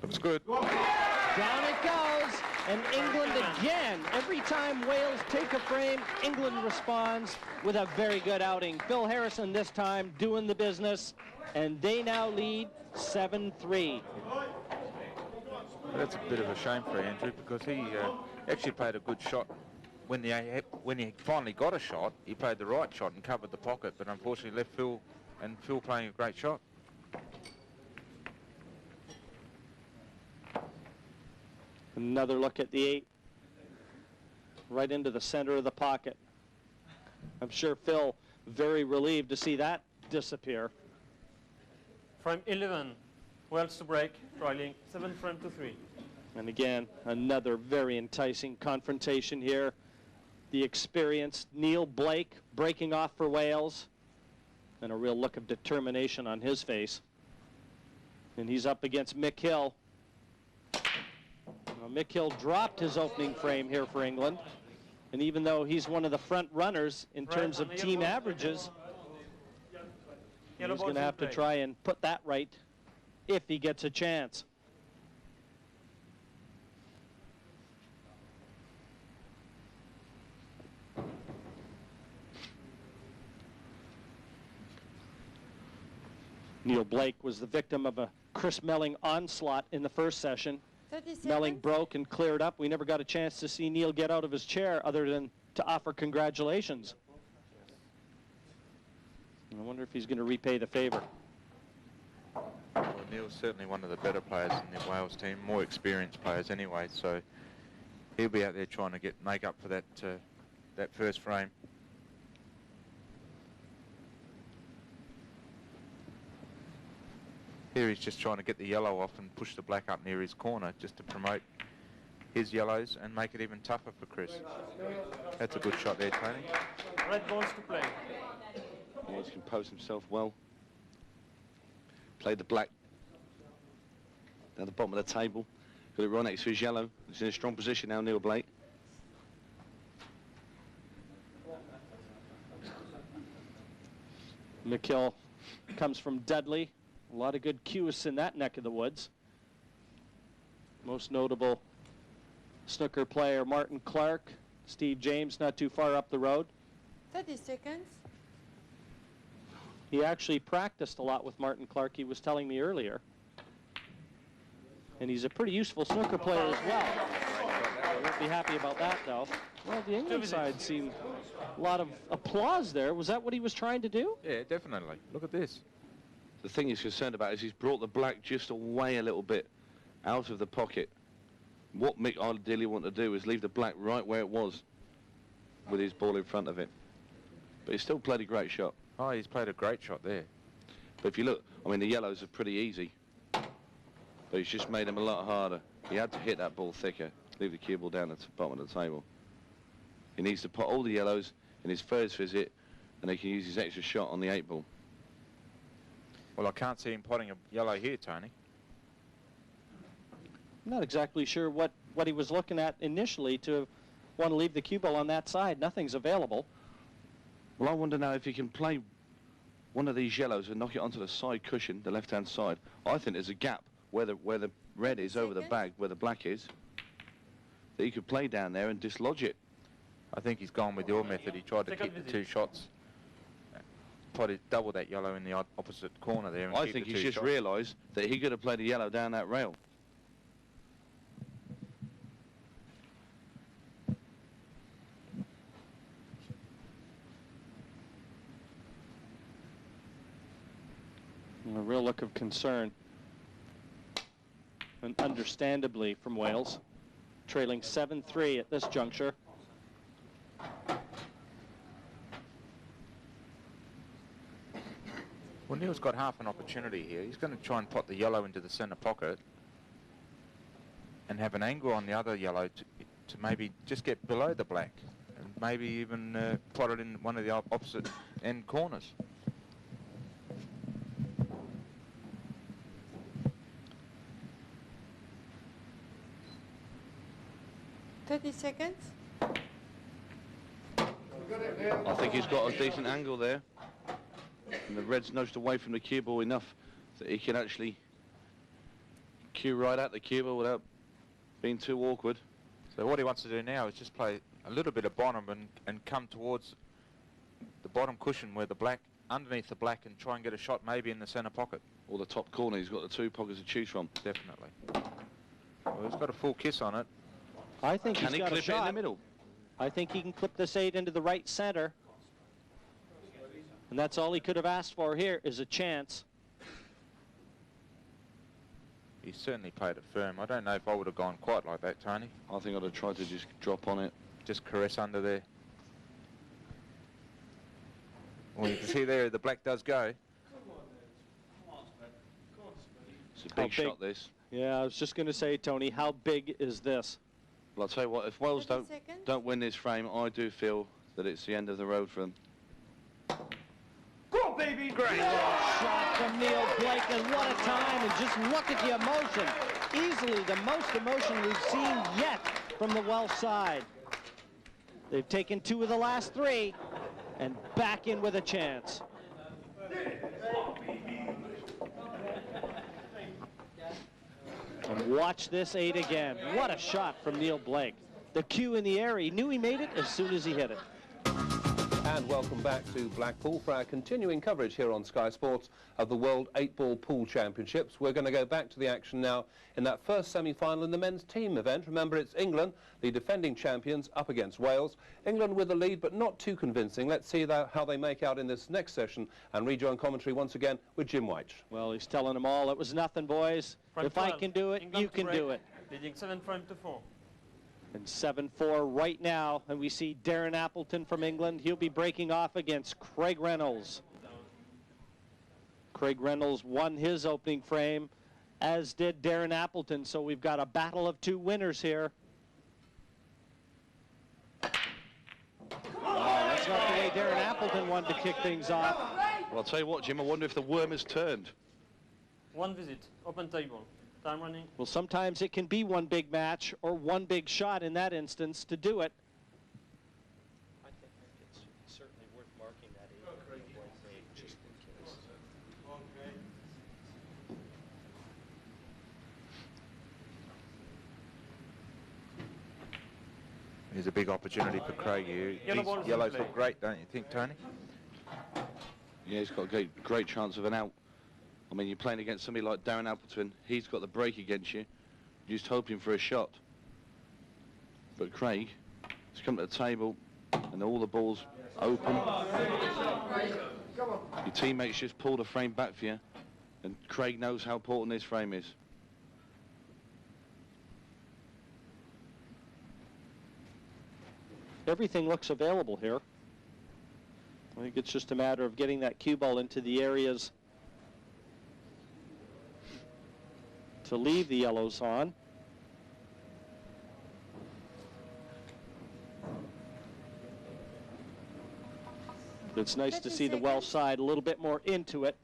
Looks good. Down it goes. And England again. Every time Wales take a frame, England responds with a very good outing. Phil Harrison this time doing the business, and they now lead 7-3. That's a bit of a shame for Andrew, because he actually played a good shot. When he finally got a shot, he played the right shot and covered the pocket, but unfortunately left Phil, and Phil playing a great shot. Another look at the 8. Right into the center of the pocket. I'm sure Phil very relieved to see that disappear. Frame 11, Wales to break, trailing 7 frame to 3. And again, another very enticing confrontation here. The experienced Neil Blake breaking off for Wales, and a real look of determination on his face. And he's up against Mick Hill. Now, Mick Hill dropped his opening frame here for England, and even though he's one of the front runners in terms of team averages, he's going to have to try and put that right if he gets a chance. Neil Blake was the victim of a Chris Melling onslaught in the first session. Melling broke and cleared up. We never got a chance to see Neil get out of his chair other than to offer congratulations. I wonder if he's going to repay the favor. Well, Neil's certainly one of the better players in the Wales team, more experienced players anyway, so he'll be out there trying to make up for that that first frame. Here he's just trying to get the yellow off and push the black up near his corner just to promote his yellows and make it even tougher for Chris. That's a good shot there, Tony. Red balls to play. He's composed himself well. Played the black down the bottom of the table. Got it right next to his yellow. He's in a strong position now, Neil Blake. McKill comes from Dudley. A lot of good cues in that neck of the woods. Most notable snooker player Martin Clark. Steve James not too far up the road. 30 seconds. He actually practiced a lot with Martin Clark, he was telling me earlier. And he's a pretty useful snooker player as well. I won't be happy about that, though. Well, the England side seemed a lot of applause there. Was that what he was trying to do? Yeah, definitely. Look at this. The thing he's concerned about is he's brought the black just away a little bit out of the pocket. What Mick ideally wanted to do is leave the black right where it was with his ball in front of him. But he still played a great shot. Oh, he's played a great shot there. But if you look, I mean, the yellows are pretty easy. But he's just made them a lot harder. He had to hit that ball thicker, leave the cue ball down at the bottom of the table. He needs to put all the yellows in his first visit, and he can use his extra shot on the 8 ball. Well, I can't see him potting a yellow here, Tony. I'm not exactly sure what he was looking at initially to want to leave the cue ball on that side. Nothing's available. Well, I wonder now if he can play one of these yellows and knock it onto the side cushion, the left-hand side. I think there's a gap where the red is over the bag, where the black is, that he could play down there and dislodge it. I think he's gone with your method. He tried to keep the 2 shots. Tried to double that yellow in the opposite corner there. And I think he's just realised that he could have played a yellow down that rail. A real look of concern, and understandably from Wales, trailing 7-3 at this juncture. Well, Neil's got half an opportunity here. He's going to try and pot the yellow into the centre pocket and have an angle on the other yellow to maybe just get below the black and maybe even pot it in one of the opposite end corners. $30 seconds. I think he's got a decent angle there. And the red's nudged away from the cue ball enough that he can actually cue right at the cue ball without being too awkward. So what he wants to do now is just play a little bit of bottom and come towards the bottom cushion where the black, underneath the black, and try and get a shot maybe in the centre pocket. Or the top corner. He's got the 2 pockets to choose from. Definitely. Well, he's got a full kiss on it. I think Can he's he got clip a shot. it in the middle? I think he can clip this 8 into the right center. And that's all he could have asked for here, is a chance. He certainly played it firm. I don't know if I would have gone quite like that, Tony. I think I'd have tried to just drop on it. Just caress under there. Well, you can see there the black does go. It's a big shot, this. Yeah, I was just going to say, Tony, how big is this? Well, I'll tell you what, if Wales don't win this frame, I do feel that it's the end of the road for them. Go, baby! Great shot from Neil Blake, and what a time, and just look at the emotion. Easily the most emotion we've seen yet from the Welsh side. They've taken 2 of the last 3 and back in with a chance. And watch this 8 again. What a shot from Neil Blake. The cue in the air, he knew he made it as soon as he hit it. And welcome back to Blackpool for our continuing coverage here on Sky Sports of the World 8-Ball Pool Championships. We're going to go back to the action now in that first semi-final in the men's team event. Remember, it's England, the defending champions, up against Wales. England with the lead, but not too convincing. Let's see how they make out in this next session and rejoin commentary once again with Jim White. Well, he's telling them all it was nothing, boys. Frame If 12, I can do it, England you can break, do it. Leading 7 frame to 4. And 7-4 right now, and we see Darren Appleton from England. He'll be breaking off against Craig Reynolds. Craig Reynolds won his opening frame, as did Darren Appleton, so we've got a battle of 2 winners here. Oh, that's not the way Darren Appleton wanted to kick things off. Well, I'll tell you what, Jim, I wonder if the worm has turned. 1 visit, open table. Time running. Well, sometimes it can be 1 big match or 1 big shot in that instance to do it. I think it's certainly worth marking that 8 just in case. Here's a big opportunity for Craig here. Yellow These yellows look great, don't you think, Tony? Yeah, he's got a great chance of an out. I mean, you're playing against somebody like Darren Appleton. He's got the break against you. You're just hoping for a shot. But Craig has come to the table, and all the balls open. Your teammates just pulled a frame back for you, and Craig knows how important this frame is. Everything looks available here. I think it's just a matter of getting that cue ball into the areas to leave the yellows on. It's nice to see the Welsh side a little bit more into it.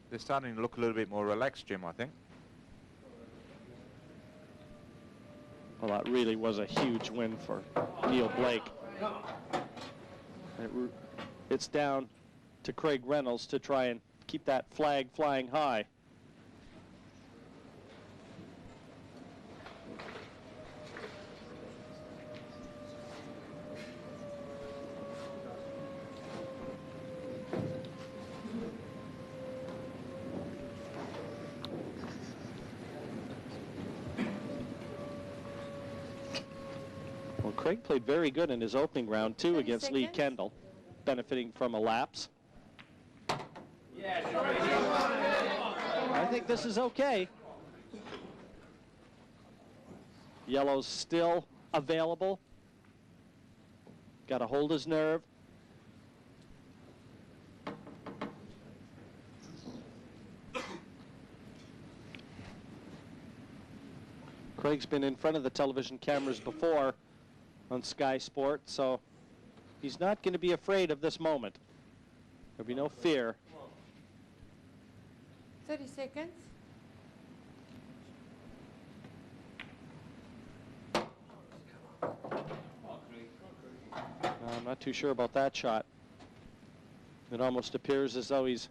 They're starting to look a little bit more relaxed, Jim, I think. Well, that really was a huge win for Neil Blake. It's down to Craig Reynolds to try and keep that flag flying high. Well, Craig played very good in his opening round, too, against Lee Kendall, benefiting from a lapse. I think this is okay. Yellow's still available. Got to hold his nerve. Craig's been in front of the television cameras before on Sky Sports, so he's not going to be afraid of this moment. There'll be no fear. 30 seconds. I'm not too sure about that shot. It almost appears as though he's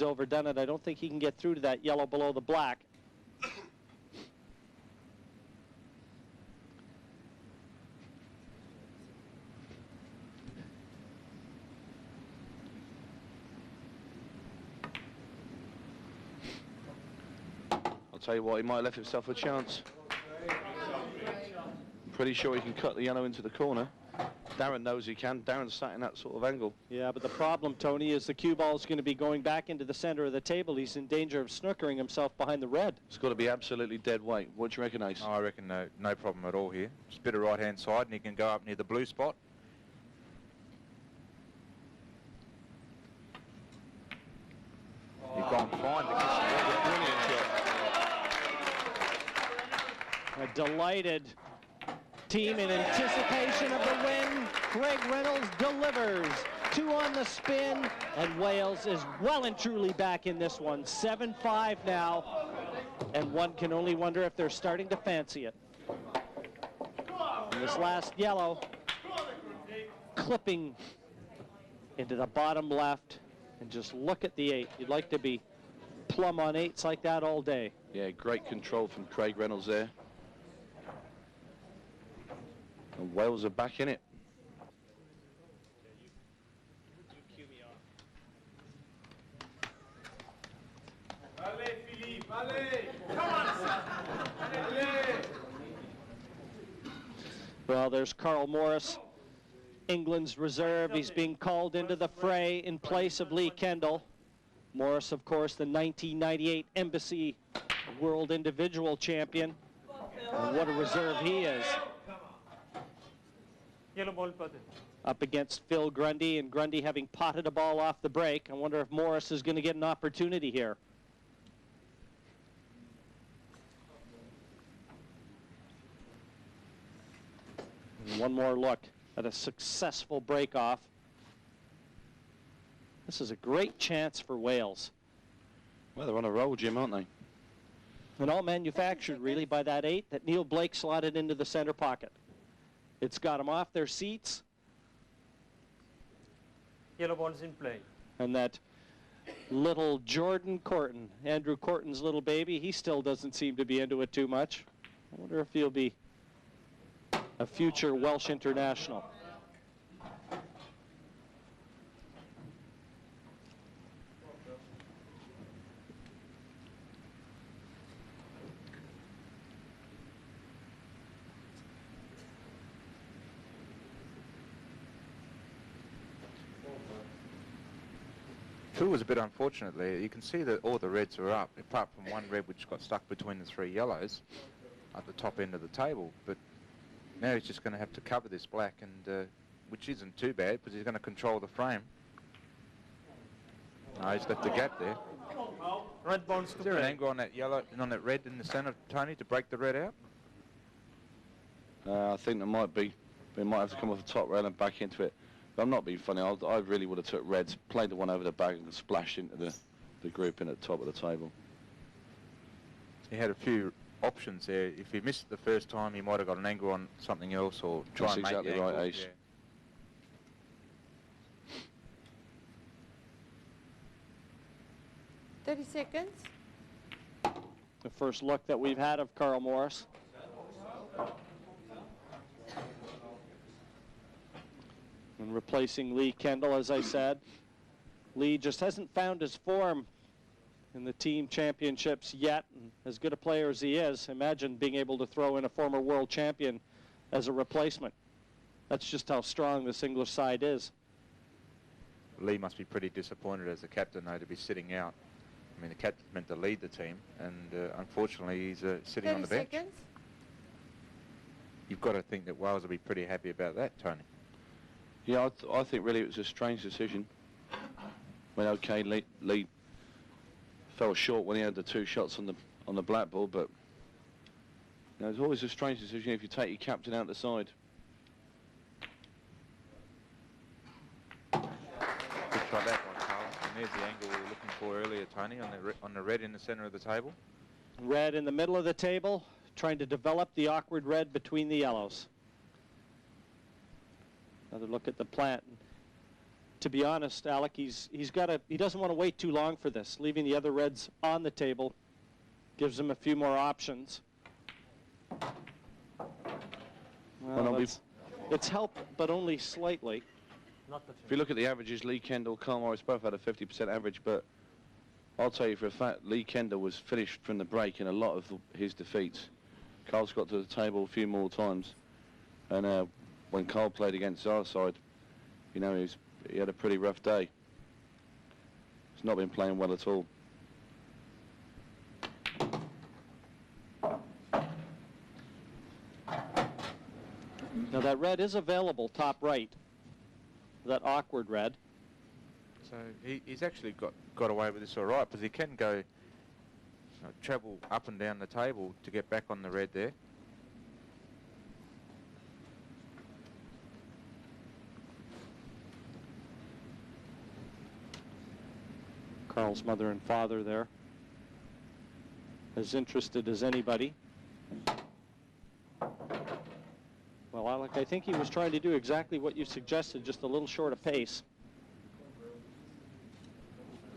overdone it. I don't think he can get through to that yellow below the black. I'll tell you what, he might have left himself a chance. I'm pretty sure he can cut the yellow into the corner. Darren knows he can. Darren's sat in that sort of angle. Yeah, but the problem, Tony, is the cue ball is going to be going back into the center of the table. He's in danger of snookering himself behind the red. It's got to be absolutely dead weight. What do you reckon, Ace? Oh, I reckon no problem at all here. Just a bit of right-hand side, and he can go up near the blue spot. You've gone fine. Brilliant shot. A delighted team in anticipation of the win. Craig Reynolds delivers. 2 on the spin, and Wales is well and truly back in this one. 7-5 now, and one can only wonder if they're starting to fancy it. And this last yellow clipping into the bottom left, and just look at the 8. You'd like to be plumb on 8s like that all day. Yeah, great control from Craig Reynolds there. And Wales are back in it. Allez, Philippe, allez! Come on, son! Allez! Well, there's Carl Morris, England's reserve. He's being called into the fray in place of Lee Kendall. Morris, of course, the 1998 Embassy World Individual Champion. And what a reserve he is. Yellow ball potted. Up against Phil Grundy, and Grundy having potted a ball off the break. I wonder if Morris is going to get an opportunity here. And one more look at a successful break-off. This is a great chance for Wales. Well, they're on a roll, Jim, aren't they? And all manufactured, really, by that 8 that Neil Blake slotted into the center pocket. It's got them off their seats. Yellow ball's in play. And that little Jordan Corton, Andrew Corton's little baby, he still doesn't seem to be into it too much. I wonder if he'll be a future Welsh international. It was a bit unfortunate there. You can see that all the reds are up, apart from one red which got stuck between the 3 yellows at the top end of the table. But now he's just going to have to cover this black, and which isn't too bad, because he's going to control the frame. No, he's left the gap there. Red balls to Is there play. an angle on that yellow and on that red in the centre, Tony, to break the red out? I think there might be. They might have to come off the top rail and back into it. But I'm not being funny. I really would have took reds, played the one over the bag, and splashed into the group in at the top of the table. He had a few options there. If he missed it the first time, he might have got an angle on something else, or try That's and make exactly the right, angle. Ace. Yeah. 30 seconds. The first look that we've had of Carl Morris. And replacing Lee Kendall, as I said. Lee just hasn't found his form in the team championships yet. And as good a player as he is, imagine being able to throw in a former world champion as a replacement. That's just how strong this English side is. Lee must be pretty disappointed as the captain, though, to be sitting out. I mean, the captain's meant to lead the team, and unfortunately he's sitting on the bench. Seconds. You've got to think that Wales will be pretty happy about that, Tony. Yeah, I think really it was a strange decision. When okay, Lee fell short when he had the 2 shots on the black ball, but you know, it's always a strange decision if you take your captain out the side. Good shot that one, Carl. And there's the angle we were looking for earlier, Tony, on the red in the centre of the table. Red in the middle of the table, trying to develop the awkward red between the yellows. Another look at the plant. To be honest, Alec, he doesn't want to wait too long for this. Leaving the other reds on the table gives him a few more options. Well, it's helped, but only slightly. Not the If you look at the averages, Lee Kendall, Carl Morris both had a 50% average, but I'll tell you for a fact, Lee Kendall was finished from the break in a lot of his defeats. Carl's got to the table a few more times, and when Carl played against our side, you know, he had a pretty rough day. He's not been playing well at all. Now that red is available top right, that awkward red. So he's actually got away with this all right, because he can go travel up and down the table to get back on the red there. Carl's mother and father there, as interested as anybody. Well, Alec, I think he was trying to do exactly what you suggested, just a little short of pace.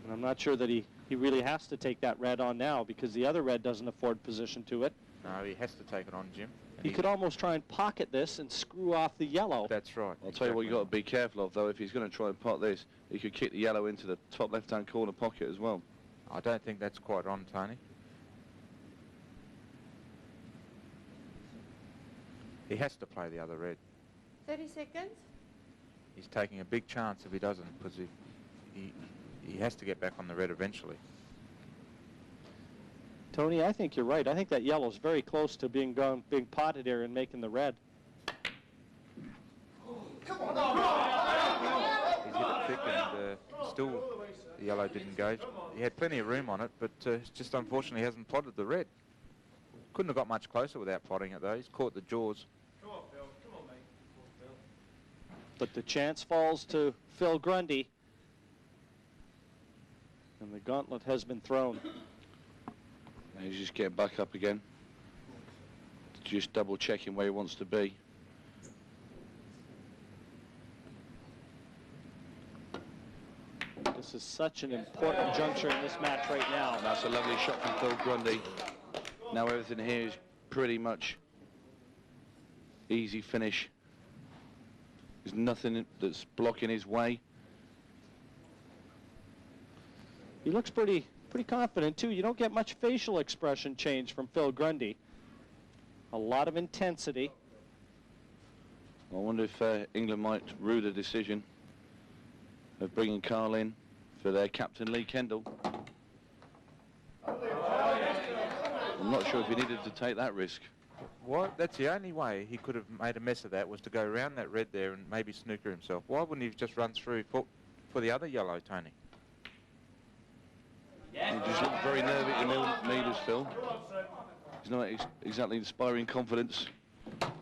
And I'm not sure that he really has to take that red on now, because the other red doesn't afford position to it. No, he has to take it on, Jim. He could almost try and pocket this and screw off the yellow. That's right. I'll tell you what you've got to be careful of, though. If he's going to try and pot this, he could kick the yellow into the top left-hand corner pocket as well. I don't think that's quite on, Tony. He has to play the other red. 30 seconds. He's taking a big chance if he doesn't, because he has to get back on the red eventually. Tony, I think you're right. I think that yellow's very close to being potted here and making the red. He's hit it thick, and still the yellow didn't go. He had plenty of room on it, but just unfortunately hasn't potted the red. Couldn't have got much closer without potting it, though. He's caught the jaws. But the chance falls to Phil Grundy, and the gauntlet has been thrown. He's just getting back up again, just double checking where he wants to be. This is such an important juncture in this match right now. And that's a lovely shot from Phil Grundy. Now everything here is pretty much easy finish. There's nothing that's blocking his way. He looks pretty confident too. You don't get much facial expression change from Phil Grundy. A lot of intensity. I wonder if England might rue the decision of bringing Carl in for their captain, Lee Kendall. I'm not sure if he needed to take that risk. Well, that's the only way he could have made a mess of that, was to go around that red there and maybe snooker himself. Why wouldn't he have just run through for the other yellow, Tony? He just looked very nervy to me, does Phil. He's not exactly inspiring confidence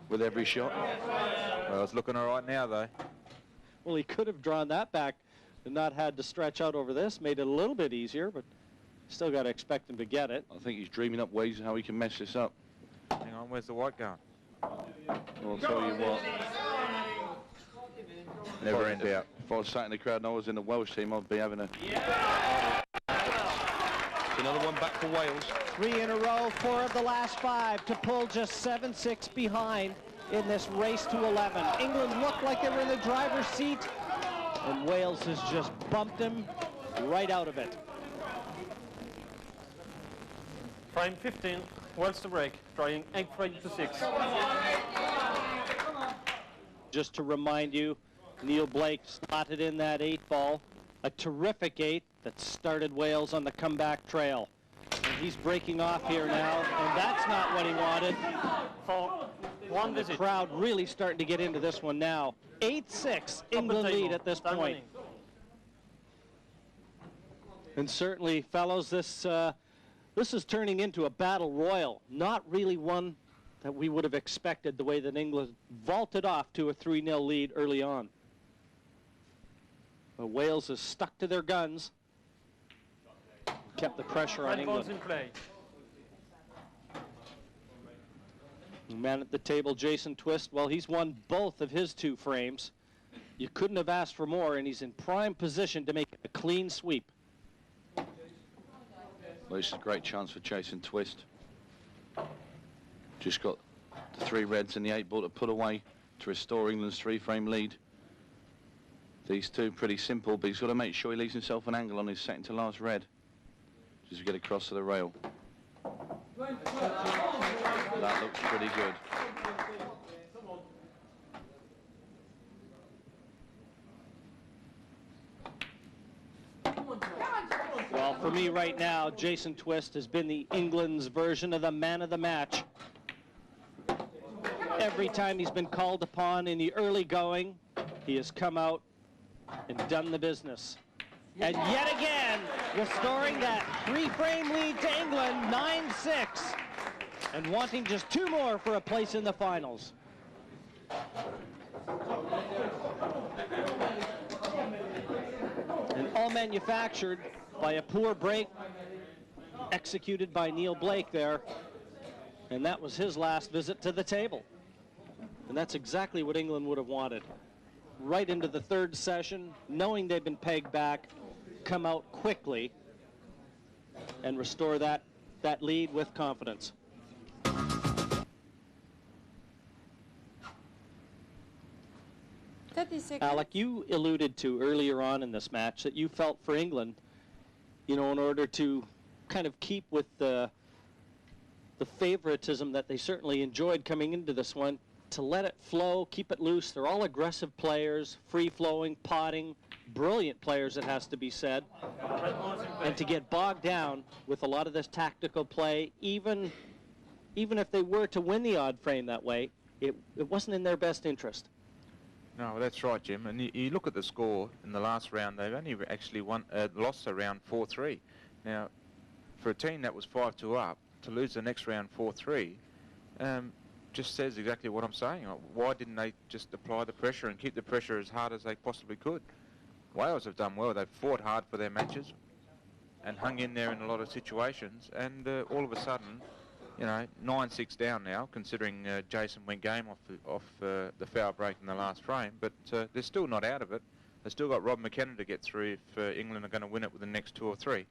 with every shot. Well, it's looking all right now, though. Well, he could have drawn that back and not had to stretch out over this, made it a little bit easier, but still got to expect him to get it. I think he's dreaming up ways how he can mess this up. Hang on, where's the white going? I'll tell you what. Never in doubt. If I was sat in the crowd and I was in the Welsh team, I'd be having a... Another one back for Wales. 3 in a row, 4 of the last 5 to pull just 7-6 behind in this race to 11. England looked like they were in the driver's seat, and Wales has just bumped him right out of it. Frame 15, Wales to break, trying 8 frame to 6. Just to remind you, Neil Blake slotted in that 8 ball, a terrific 8 that started Wales on the comeback trail. And he's breaking off here now, and that's not what he wanted. For one The visit. crowd really starting to get into this one now. 8-6, England lead at this point. And certainly, fellows, this is turning into a battle royal. Not really one that we would have expected, the way that England vaulted off to a 3-0 lead early on. But Wales has stuck to their guns, kept the pressure on Red balls England. in play. Man at the table, Jason Twist, well, he's won both of his 2 frames. You couldn't have asked for more, and he's in prime position to make a clean sweep. Well, this is a great chance for Jason Twist. Just got the 3 reds and the 8 ball to put away to restore England's 3-frame lead. These 2 pretty simple, but he's got to make sure he leaves himself an angle on his second to last red. as we get across to the rail. That looks pretty good. Well, for me right now, Jason Twist has been the England's version of the man of the match. Every time he's been called upon in the early going, he has come out and done the business. And yet again, restoring that 3-frame lead to England, 9-6, and wanting just 2 more for a place in the finals. And all manufactured by a poor break executed by Neil Blake there. And that was his last visit to the table. And that's exactly what England would have wanted. Right into the 3rd session, knowing they've been pegged back, come out quickly and restore that lead with confidence. Alec, you alluded to earlier on in this match that you felt for England, you know, in order to kind of keep with the favoritism that they certainly enjoyed coming into this one, to let it flow, keep it loose. They're all aggressive players, free-flowing, potting, brilliant players, it has to be said. And to get bogged down with a lot of this tactical play, even if they were to win the odd frame that way, it wasn't in their best interest. No, that's right, Jim. And you look at the score in the last round, they've only actually lost around 4-3. Now, for a team that was 5-2 up, to lose the next round 4-3, just says exactly what I'm saying. Why didn't they just apply the pressure and keep the pressure as hard as they possibly could? Wales have done well. They've fought hard for their matches and hung in there in a lot of situations. And all of a sudden, you know, 9-6 down now, considering Jason went game off the foul break in the last frame. But they're still not out of it. They've still got Rob McKenna to get through if England are going to win it with the next 2 or 3.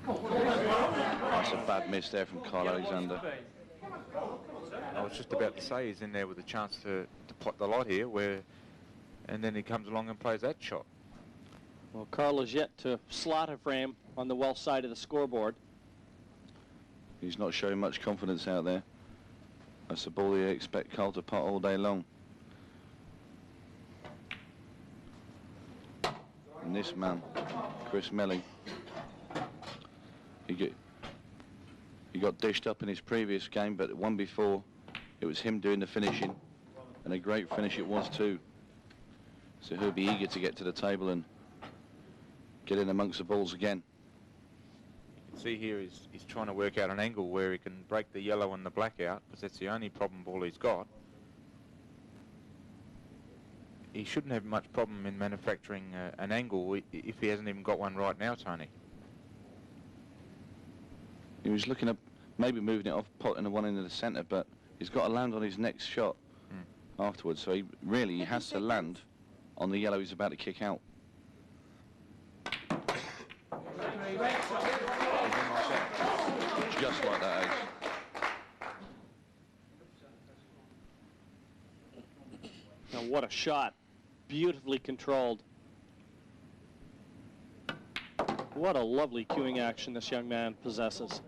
That's a bad miss there from Kyle Alexander. I was just about to say he's in there with a chance to pot the lot here, and then he comes along and plays that shot. Well, Carl is yet to slot a frame on the Welsh side of the scoreboard. He's not showing much confidence out there. That's a ball you expect Carl to pot all day long. And this man, Chris Melling, he got dished up in his previous game, but the one before, it was him doing the finishing, and a great finish it was too. So he'll be eager to get to the table and get in amongst the balls again. You can see here he's trying to work out an angle where he can break the yellow and the black out, because that's the only problem ball he's got. He shouldn't have much problem in manufacturing an angle if he hasn't even got one right now, Tony. He was looking at maybe moving it off, potting the one into the centre, but he's got to land on his next shot afterwards. So he has to land on the yellow he's about to kick out. Just like that, Ace. Now what a shot. Beautifully controlled. What a lovely cueing action this young man possesses.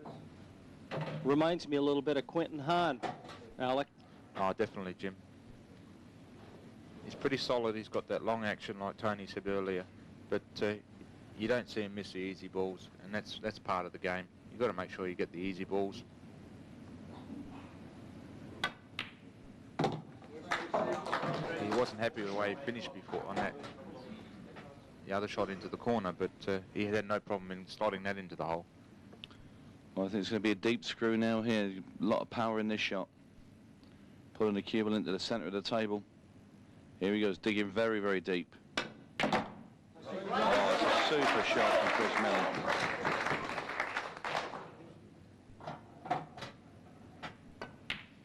Reminds me a little bit of Quentin Hahn, Alec. Oh, definitely, Jim. He's pretty solid. He's got that long action like Tony said earlier, but you don't see him miss the easy balls, and that's part of the game. You've got to make sure you get the easy balls. He wasn't happy with the way he finished before on the other shot into the corner, but he had no problem in slotting that into the hole. Well, I think it's going to be a deep screw now here. A lot of power in this shot. Pulling the cue ball into the centre of the table. Here he goes, digging very, very deep. Oh, it's a super shot from Chris Melling.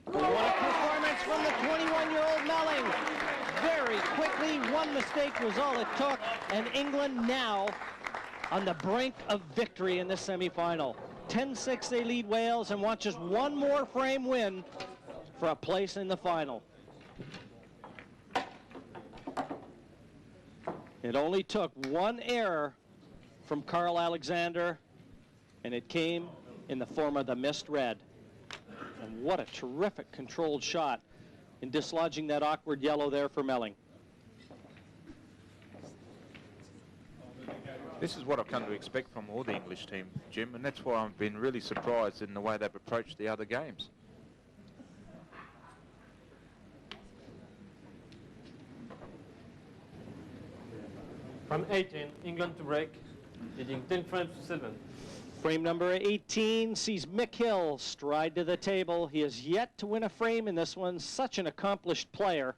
What a performance from the 21-year-old Melling. Very quickly, one mistake was all it took, and England now on the brink of victory in this semi-final. 10-6 they lead Wales and want just one more frame win for a place in the final. It only took one error from Carl Alexander, and it came in the form of the missed red. And what a terrific controlled shot in dislodging that awkward yellow there for Melling. This is what I've come to expect from all the English team, Jim, and that's why I've been really surprised in the way they've approached the other games. From 18, England to break, leading 10 frames to 7. Frame number 18 sees Mick Hill stride to the table. He has yet to win a frame in this one. Such an accomplished player.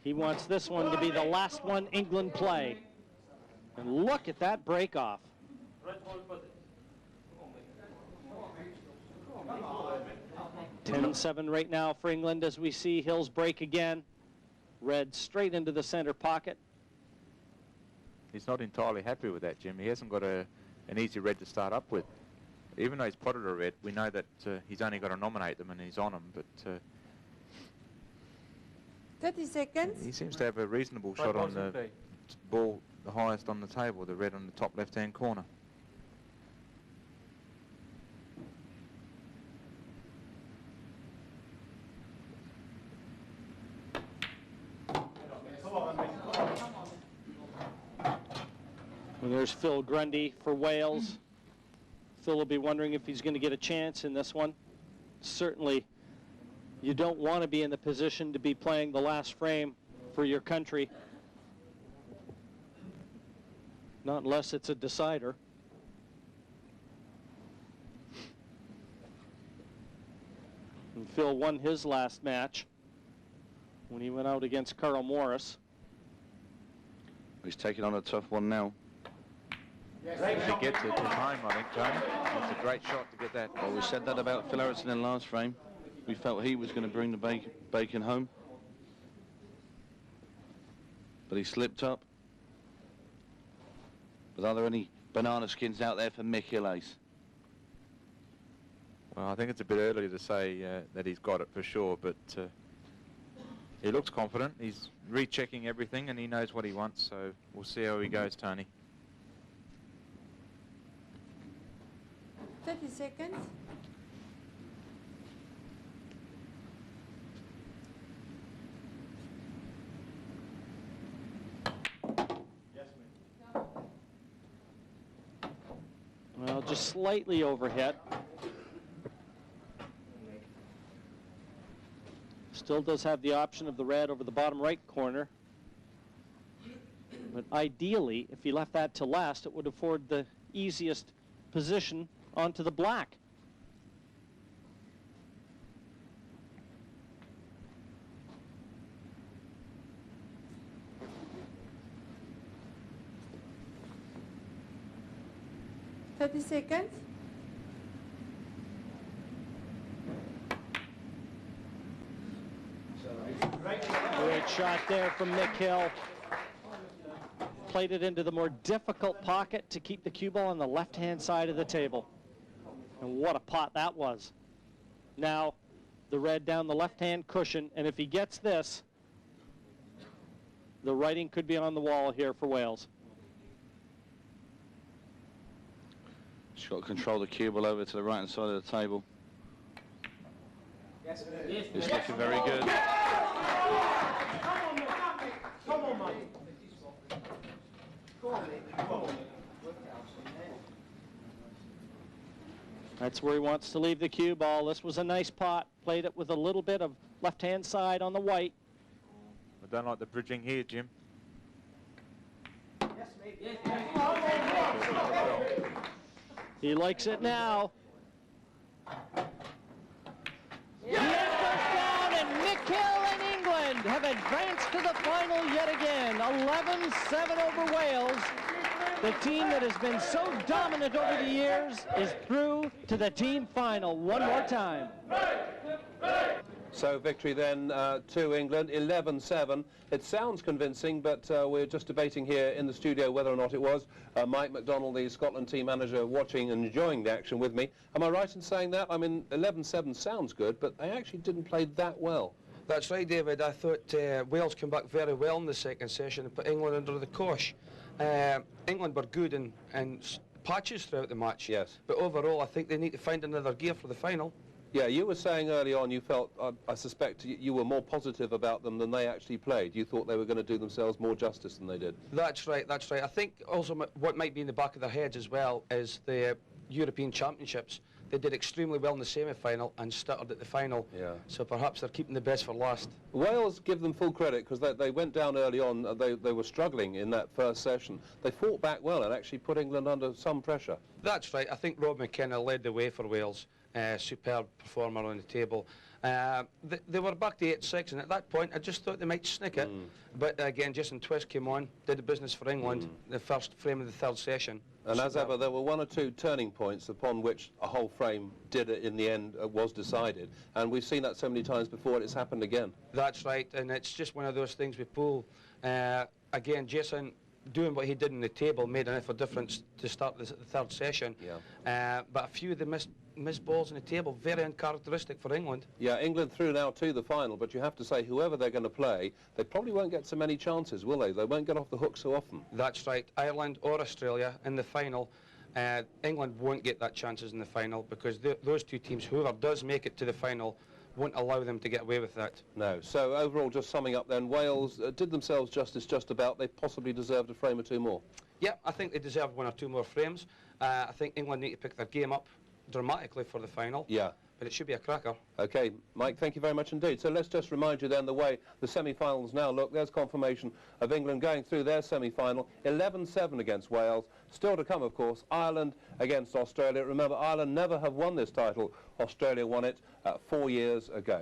He wants this one to be the last one England play. And look at that break off. 10-7 right now for England as we see Hill's break again. Red straight into the center pocket. He's not entirely happy with that, Jim. He hasn't got an easy red to start up with. Even though he's potted a red, we know that he's only got to nominate them and he's on them, but 30 seconds. he seems to have a reasonable shot on the ball, the highest on the table, the red on the top left-hand corner. And there's Phil Grundy for Wales. Phil will be wondering if he's going to get a chance in this one. Certainly, you don't want to be in the position to be playing the last frame for your country. Not unless it's a decider. And Phil won his last match when he went out against Carl Morris. He's taking on a tough one now. If he gets it to home, I think, Tony. That's a great shot to get that. Well, we said that about Phil Ericsson in the last frame. We felt he was going to bring the bacon home. But he slipped up. But are there any banana skins out there for Mick Hill, Ace? Well, I think it's a bit early to say that he's got it for sure, but he looks confident. He's rechecking everything and he knows what he wants, so we'll see how he goes, Tony. 30 seconds. Well, just slightly overhit. Still does have the option of the red over the bottom right corner. But ideally, if he left that to last, it would afford the easiest position onto the black. Thirty seconds. Great shot there from Mick Hill. Played it into the more difficult pocket to keep the cue ball on the left-hand side of the table. And what a pot that was. Now, the red down the left-hand cushion, and if he gets this, the writing could be on the wall here for Wales. Just got to control the cue ball over to the right-hand side of the table. It's looking very good. Come on, mate. That's where he wants to leave the cue ball. This was a nice pot. Played it with a little bit of left-hand side on the white. I don't like the bridging here, Jim. He likes it now. He goes down, and Mick Hill and England have advanced to the final yet again. 11-7 over Wales. The team that has been so dominant over the years is through to the team final one more time. So victory then to England, 11-7. It sounds convincing, but we're just debating here in the studio whether or not it was. Mike McDonald, the Scotland team manager, watching and enjoying the action with me. Am I right in saying that? I mean, 11-7 sounds good, but they actually didn't play that well. That's right, David. I thought Wales came back very well in the second session and put England under the cosh. England were good in patches throughout the match. Yes. But overall, I think they need to find another gear for the final. Yeah, you were saying early on you felt, I suspect, you were more positive about them than they actually played. You thought they were going to do themselves more justice than they did. That's right, that's right. I think also what might be in the back of their heads as well is the European Championships. They did extremely well in the semi-final and stuttered at the final. Yeah. So perhaps they're keeping the best for last. Wales, give them full credit, because they went down early on. They were struggling in that first session. They fought back well and actually put England under some pressure. That's right. I think Rob McKenna led the way for Wales. Superb performer on the table. They were back to 8-6, and at that point I just thought they might snick it. But again, Jason Twist came on, did the business for England, the first frame of the third session. And as ever, there were one or two turning points upon which a whole frame did it in the end, was decided. And we've seen that so many times before, and it's happened again. That's right, and it's just one of those things with pool. Again, Jason doing what he did in the table made enough of a difference to start the third session. Yeah. But a few of the missed balls in the table, very uncharacteristic for England. Yeah, England through now to the final, but you have to say whoever they're going to play, they probably won't get so many chances, will they? They won't get off the hook so often. That's right. Ireland or Australia in the final. England won't get that chances in the final because those two teams, whoever does make it to the final, won't allow them to get away with that. No. So overall, just summing up then, Wales did themselves justice just about. They possibly deserved a frame or two more. Yeah, I think they deserve one or two more frames. I think England need to pick their game up dramatically for the final. Yeah. But it should be a cracker. OK, Mike, thank you very much indeed. So let's just remind you then the way the semi-finals now look. There's confirmation of England going through their semi-final, 11-7 against Wales. Still to come, of course, Ireland against Australia. Remember, Ireland never have won this title. Australia won it 4 years ago.